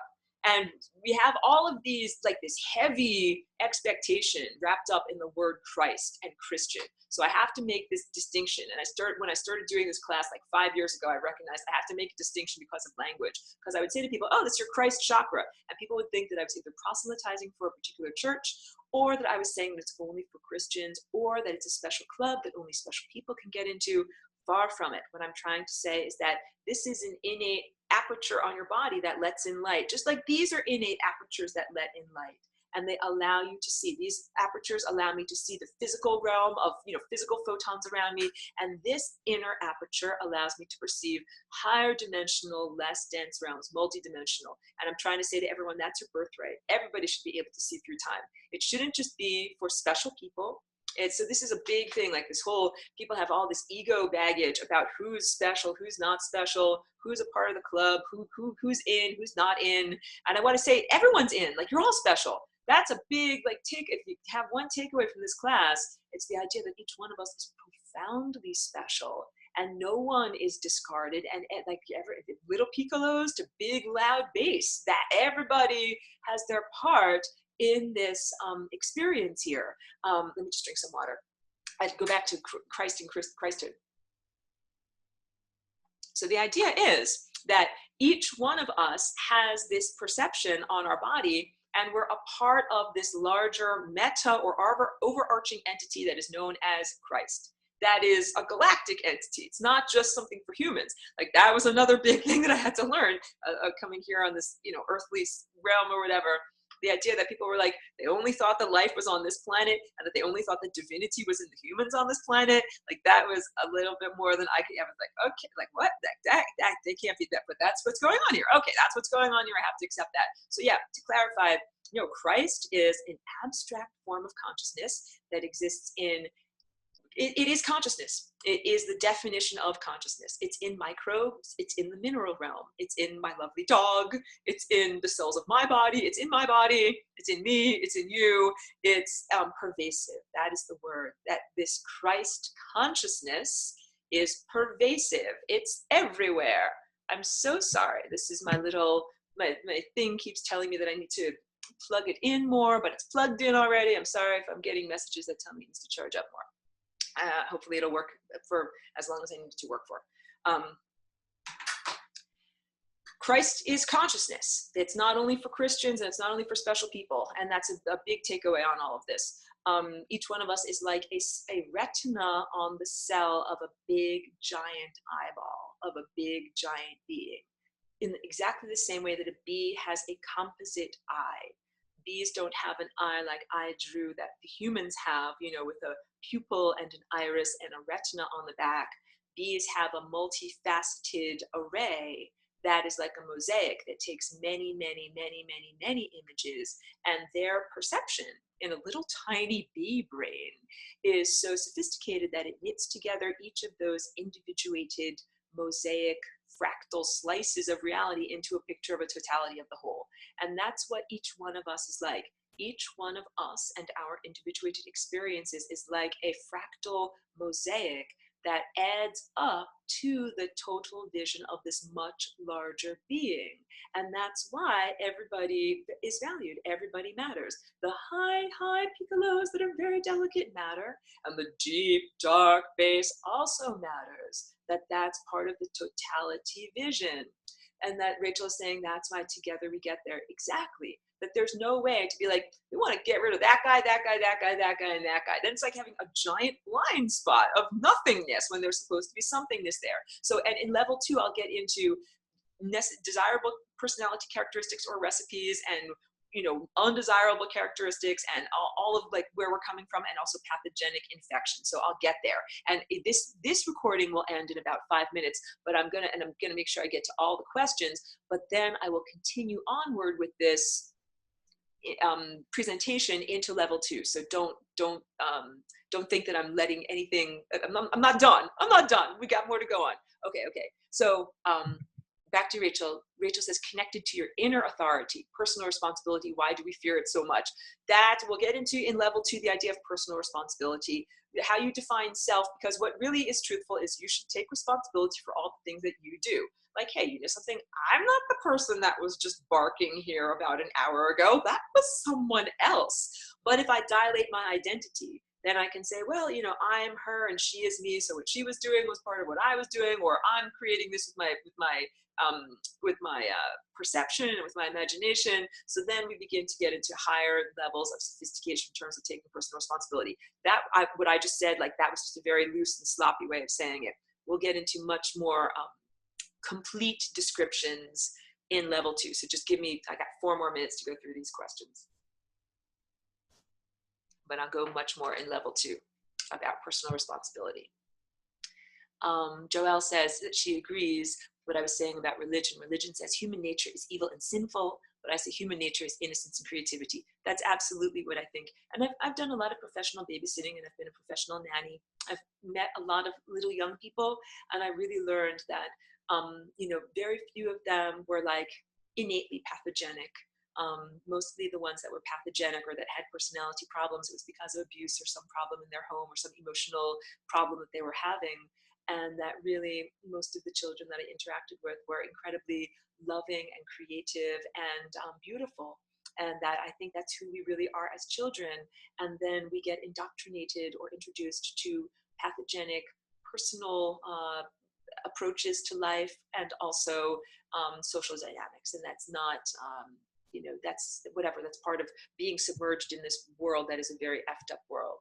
And we have all of these, like this heavy expectation wrapped up in the word Christ and Christian. So I have to make this distinction. And when I started doing this class like 5 years ago, I recognized I have to make a distinction because of language. Because I would say to people, oh, that's your Christ chakra. And people would think that I was either proselytizing for a particular church, or that I was saying that it's only for Christians, or that it's a special club that only special people can get into. Far from it. What I'm trying to say is that this is an innate aperture on your body that lets in light, just like these are innate apertures that let in light, and they allow you to see. These apertures allow me to see the physical realm of, physical photons around me, and this inner aperture allows me to perceive higher dimensional, less dense realms, multidimensional. And I'm trying to say to everyone, that's your birthright. Everybody should be able to see through time. It shouldn't just be for special people. So this is a big thing, like this whole, people have all this ego baggage about who's special, who's not special, who's a part of the club, who's in, who's not in. And I want to say everyone's in, like you're all special. That's a big, if you have one takeaway from this class, it's the idea that each one of us is profoundly special and no one is discarded. And like little piccolos to big loud bass, that everybody has their part in this experience here. Let me just drink some water. I'd go back to Christ and Christhood. So the idea is that each one of us has this perception on our body, and we're a part of this larger meta or overarching entity that is known as Christ. That is a galactic entity. It's not just something for humans. Like that was another big thing that I had to learn coming here on this, earthly realm or whatever. The idea that people were like, they only thought that life was on this planet and that they only thought that divinity was in the humans on this planet. Like that was a little bit more than I could ever like, okay, like what? That they can't be that, but that's what's going on here. Okay, that's what's going on here. I have to accept that. So yeah, to clarify, Christ is an abstract form of consciousness that exists in it is consciousness. It is the definition of consciousness. It's in microbes. It's in the mineral realm. It's in my lovely dog. It's in the cells of my body. It's in my body. It's in me. It's in you. It's pervasive. That is the word. That this Christ consciousness is pervasive. It's everywhere. I'm so sorry. This is my thing keeps telling me that I need to plug it in more, but it's plugged in already. I'm sorry if I'm getting messages that tell me it needs to charge up more. Hopefully it'll work for as long as I need it to work for. Christ is consciousness. It's not only for Christians and it's not only for special people. And that's a big takeaway on all of this. Each one of us is like a retina on the cell of a big giant eyeball, of a big giant being. In exactly the same way that a bee has a composite eye. Bees don't have an eye like I drew that the humans have, with a pupil and an iris and a retina on the back. Bees have a multifaceted array that is like a mosaic that takes many, many, many, many, many images, and their perception in a little tiny bee brain is so sophisticated that it knits together each of those individuated mosaic fractal slices of reality into a picture of a totality of the whole. And that's what each one of us is like. Each one of us and our individuated experiences is like a fractal mosaic that adds up to the total vision of this much larger being. And that's why everybody is valued. Everybody matters. The high piccolos that are very delicate matter, and the deep, dark bass also matters. That's part of the totality vision. And that Rachel is saying that's why together we get there. Exactly. That there's no way to be like, we want to get rid of that guy, that guy, that guy, that guy, and that guy. Then it's like having a giant blind spot of nothingness when there's supposed to be somethingness there. So, and in level 2, I'll get into desirable personality characteristics or recipes, and undesirable characteristics, and all of like where we're coming from, and also pathogenic infection. So I'll get there. And this recording will end in about 5 minutes, but I'm gonna make sure I get to all the questions, but then I will continue onward with this presentation into level 2. So don't think that I'm letting anything, I'm not done. I'm not done. We got more to go on. Okay. So back to Rachel. Rachel says, connected to your inner authority, personal responsibility. Why do we fear it so much? That we'll get into in level 2, the idea of personal responsibility, how you define self, because what really is truthful is you should take responsibility for all the things that you do. Like, hey, you know something? I'm not the person that was just barking here about an hour ago. That was someone else. But if I dilate my identity, then I can say, well, I'm her and she is me. So what she was doing was part of what I was doing, or I'm creating this with my perception and with my imagination. So then we begin to get into higher levels of sophistication in terms of taking personal responsibility. What I just said, like that was just a very loose and sloppy way of saying it. We'll get into much more complete descriptions in level 2. So just I got 4 more minutes to go through these questions. But I'll go much more in level 2 about personal responsibility. Joelle says that she agrees with what I was saying about religion. Religion says human nature is evil and sinful, but I say human nature is innocence and creativity. That's absolutely what I think. And I've done a lot of professional babysitting, and I've been a professional nanny. I've met a lot of little young people, and I really learned that very few of them were like innately pathogenic. Mostly the ones that were pathogenic or that had personality problems, it was because of abuse or some problem in their home or some emotional problem that they were having. And that really most of the children that I interacted with were incredibly loving and creative and beautiful. And that I think that's who we really are as children. And then we get indoctrinated or introduced to pathogenic personal approaches to life, and also social dynamics. And that's not, that's whatever, that's part of being submerged in this world that is a very effed up world.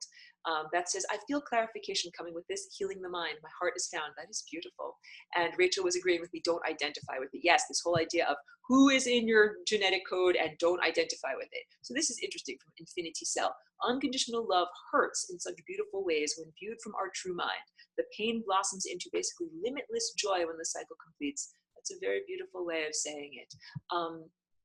That says, I feel clarification coming with this, healing the mind. My heart is found. That is beautiful. And Rachel was agreeing with me, don't identify with it. Yes, this whole idea of who is in your genetic code and don't identify with it. So this is interesting from Infinity Cell. Unconditional love hurts in such beautiful ways when viewed from our true mind. The pain blossoms into basically limitless joy when the cycle completes. That's a very beautiful way of saying it.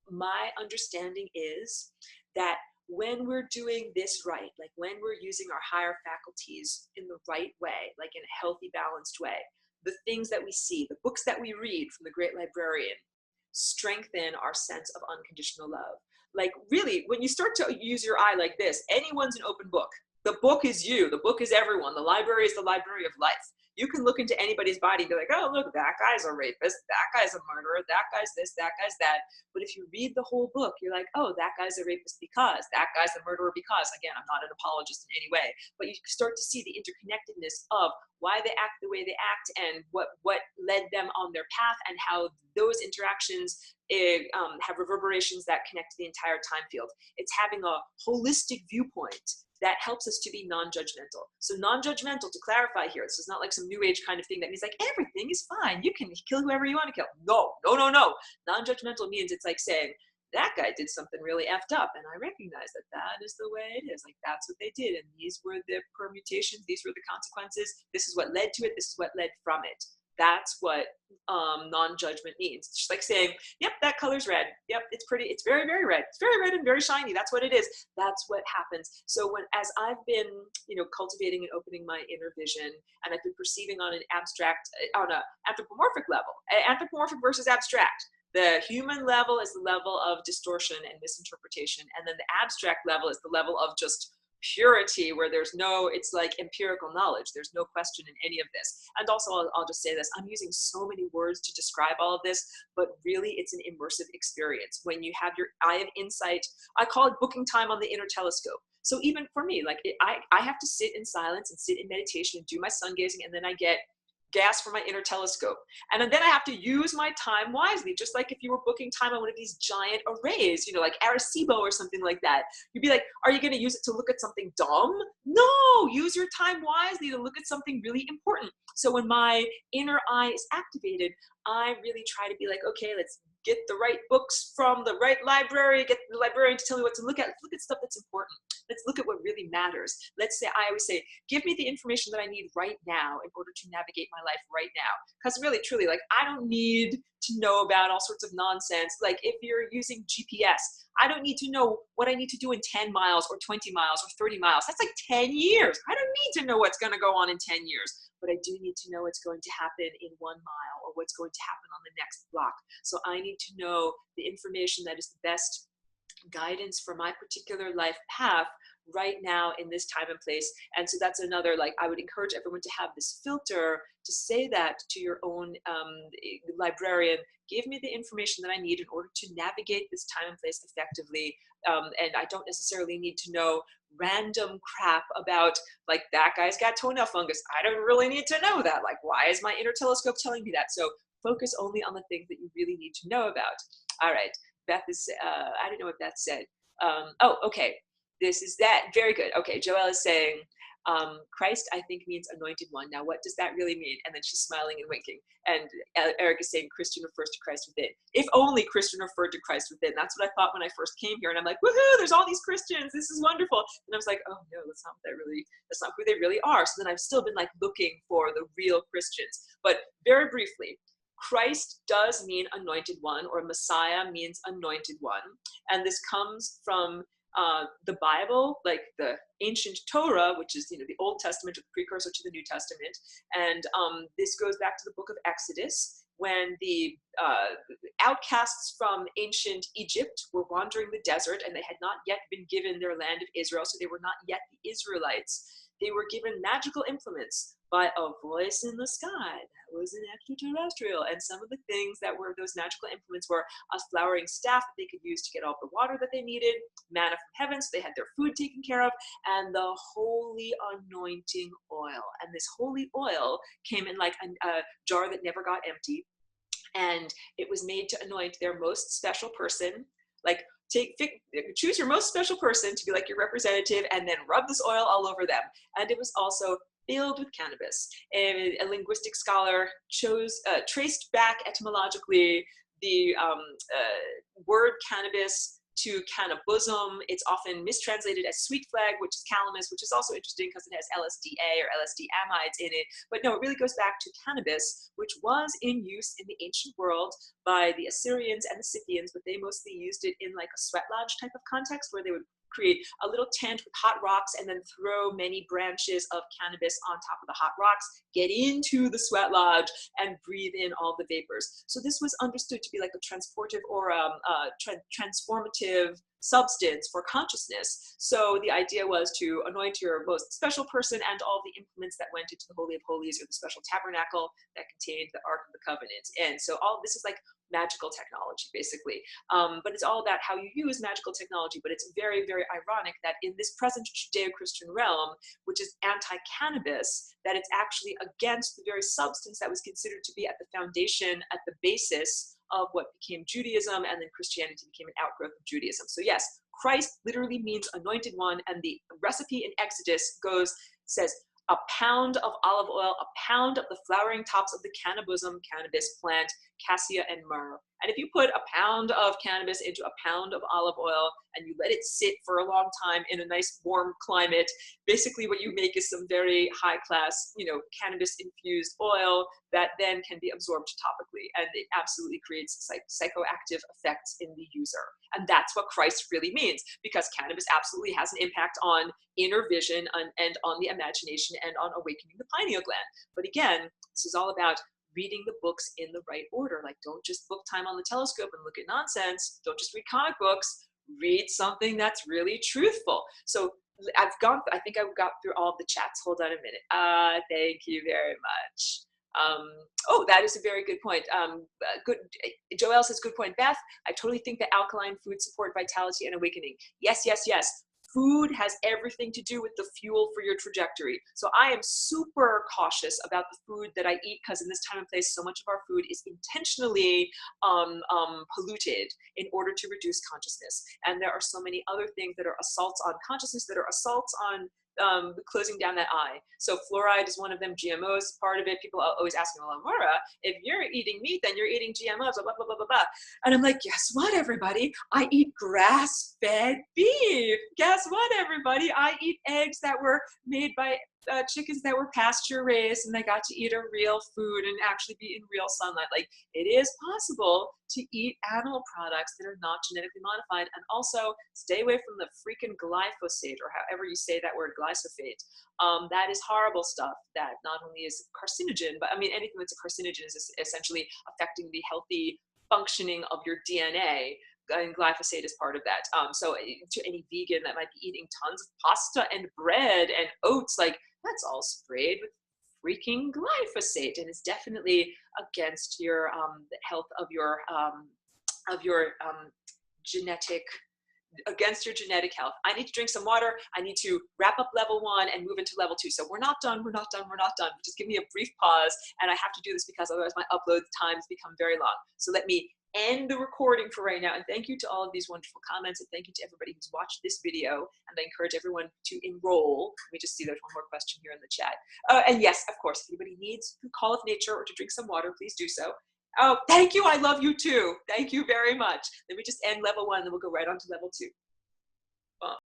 My understanding is that when we're doing this right, like when we're using our higher faculties in the right way, like in a healthy, balanced way, the things that we see, the books that we read from the great librarian, strengthen our sense of unconditional love. Like really, when you start to use your eye like this, anyone's an open book. The book is you. The book is everyone. The library is the library of life. You can look into anybody's body and be like, oh, look, that guy's a rapist, that guy's a murderer, that guy's this, that guy's that. But if you read the whole book, you're like, oh, that guy's a rapist because, that guy's a murderer because. Again, I'm not an apologist in any way, but you start to see the interconnectedness of why they act the way they act and what led them on their path, and how those interactions have reverberations that connect to the entire time field. It's having a holistic viewpoint that helps us to be non-judgmental. So non-judgmental, to clarify here, this is not like some new age kind of thing that means like everything is fine. You can kill whoever you want to kill. No. Non-judgmental means it's like saying, that guy did something really effed up, and I recognize that that is the way it is. Like that's what they did, and these were the permutations, these were the consequences, this is what led to it, this is what led from it. That's what non-judgment means. It's just like saying, yep, that color's red. Yep, it's pretty, it's very, very red. It's very red and very shiny. That's what it is. That's what happens. So as I've been, cultivating and opening my inner vision, and I've been perceiving on an abstract, on an anthropomorphic level, anthropomorphic versus abstract. The human level is the level of distortion and misinterpretation. And then the abstract level is the level of just purity, where it's like empirical knowledge. There's no question in any of this. And also, I'll just say this, I'm using so many words to describe all of this, but really it's an immersive experience. When you have your eye of insight, I call it booking time on the inner telescope. So even for me, like I have to sit in silence and sit in meditation and do my sun gazing, and then I get gas for my inner telescope. And then I have to use my time wisely, just like if you were booking time on one of these giant arrays, you know, like Arecibo or something like that. You'd be like, are you going to use it to look at something dumb? No, use your time wisely to look at something really important. So when my inner eye is activated, I really try to be like, okay, let's get the right books from the right library, get the librarian to tell me what to look at. Let's look at stuff that's important. Let's look at what really matters. Let's say, I always say, give me the information that I need right now in order to navigate my life right now. Because really, truly, like, I don't need to know about all sorts of nonsense. Like, if you're using GPS, I don't need to know what I need to do in 10 miles or 20 miles or 30 miles. That's like 10 years. I don't need to know what's going to go on in 10 years. But I do need to know what's going to happen in 1 mile or what's going to happen on the next block. So I need to know the information that is the best guidance for my particular life path right now in this time and place. And so that's another, like, I would encourage everyone to have this filter, to say that to your own librarian, give me the information that I need in order to navigate this time and place effectively. And I don't necessarily need to know random crap about, like, that guy's got toenail fungus. I don't really need to know that. Like, why is my inner telescope telling me that? So focus only on the things that you really need to know about. All right. Beth is, I don't know what Beth said. Oh, okay. This is that. Very good. Okay. Joelle is saying, Christ, I think, means anointed one. Now, what does that really mean? And then she's smiling and winking. And Eric is saying Christian refers to Christ within. If only Christian referred to Christ within. That's what I thought when I first came here. And I'm like, woohoo, there's all these Christians. This is wonderful. And I was like, oh no, that's not who they really are. So then I've still been like looking for the real Christians. But very briefly, Christ does mean anointed one, or Messiah means anointed one. And this comes from the Bible, like the ancient Torah, which is, you know, the Old Testament, or the precursor to the New Testament. And this goes back to the book of Exodus, when the outcasts from ancient Egypt were wandering the desert, and they had not yet been given their land of Israel, so they were not yet the Israelites. They were given magical implements by a voice in the sky that was an extraterrestrial. And some of the things that were those magical implements were a flowering staff that they could use to get all the water that they needed, manna from heaven, so they had their food taken care of, and the holy anointing oil. And this holy oil came in like a jar that never got empty. And it was made to anoint their most special person. Like, choose your most special person to be like your representative, and then rub this oil all over them. And it was also filled with cannabis. A linguistic scholar traced back etymologically the word cannabis to cannabism. It's often mistranslated as sweet flag, which is calamus, which is also interesting because it has LSDA or LSD amides in it. But no, it really goes back to cannabis, which was in use in the ancient world by the Assyrians and the Scythians, but they mostly used it in like a sweat lodge type of context, where they would create a little tent with hot rocks and then throw many branches of cannabis on top of the hot rocks, get into the sweat lodge, and breathe in all the vapors. So this was understood to be like a transportive or transformative substance for consciousness. So the idea was to anoint your most special person and all the implements that went into the Holy of Holies, or the special tabernacle that contained the Ark of the Covenant. And so all this is like magical technology, basically. But it's all about how you use magical technology. But it's very, very ironic that in this present Judeo-Christian realm, which is anti-cannabis, that it's actually against the very substance that was considered to be at the foundation, at the basis of what became Judaism, and then Christianity became an outgrowth of Judaism. So yes, Christ literally means anointed one, and the recipe in Exodus says a pound of olive oil, a pound of the flowering tops of the cannabis plant, cassia and myrrh. And if you put a pound of cannabis into a pound of olive oil and you let it sit for a long time in a nice warm climate, basically what you make is some very high class, cannabis infused oil that then can be absorbed topically. And it absolutely creates psychoactive effects in the user. And that's what Christ really means, because cannabis absolutely has an impact on inner vision and on the imagination and on awakening the pineal gland. But again, this is all about reading the books in the right order. Like, don't just book time on the telescope and look at nonsense. Don't just read comic books. Read something that's really truthful. So I think I got through all of the chats. Hold on a minute. Thank you very much. Oh, that is a very good point. Good. Joelle says, good point, Beth. I totally think that alkaline foods support vitality and awakening. Yes, yes, yes. Food has everything to do with the fuel for your trajectory. So I am super cautious about the food that I eat, because in this time and place, so much of our food is intentionally polluted in order to reduce consciousness. And there are so many other things that are assaults on consciousness, that are assaults on closing down that eye. So fluoride is one of them, GMOs, part of it. People are always asking, well, Laura, if you're eating meat, then you're eating GMOs, blah, blah, blah, blah, blah. And I'm like, guess what, everybody? I eat grass-fed beef. Guess what, everybody? I eat eggs that were made by chickens that were pasture raised, and they got to eat a real food and actually be in real sunlight. Like, it is possible to eat animal products that are not genetically modified, and also stay away from the freaking glyphosate, or however you say that word, glyphosate. That is horrible stuff that not only is carcinogen, but I mean, anything that's a carcinogen is essentially affecting the healthy functioning of your DNA. And glyphosate is part of that. So to any vegan that might be eating tons of pasta and bread and oats, like, that's all sprayed with freaking glyphosate, and it's definitely against your the health of your genetic, against your genetic health. I need to drink some water. I need to wrap up level 1 and move into level 2. So we're not done. We're not done. We're not done. Just give me a brief pause, and I have to do this because otherwise my upload times become very long. So let me end the recording for right now. And thank you to all of these wonderful comments, and thank you to everybody who's watched this video. And I encourage everyone to enroll. Let me just see, there's one more question here in the chat. And yes, of course, if anybody needs to call of nature or to drink some water, please do so. Oh, thank you. I love you too. Thank you very much. Let me just end level 1, then we'll go right on to level 2.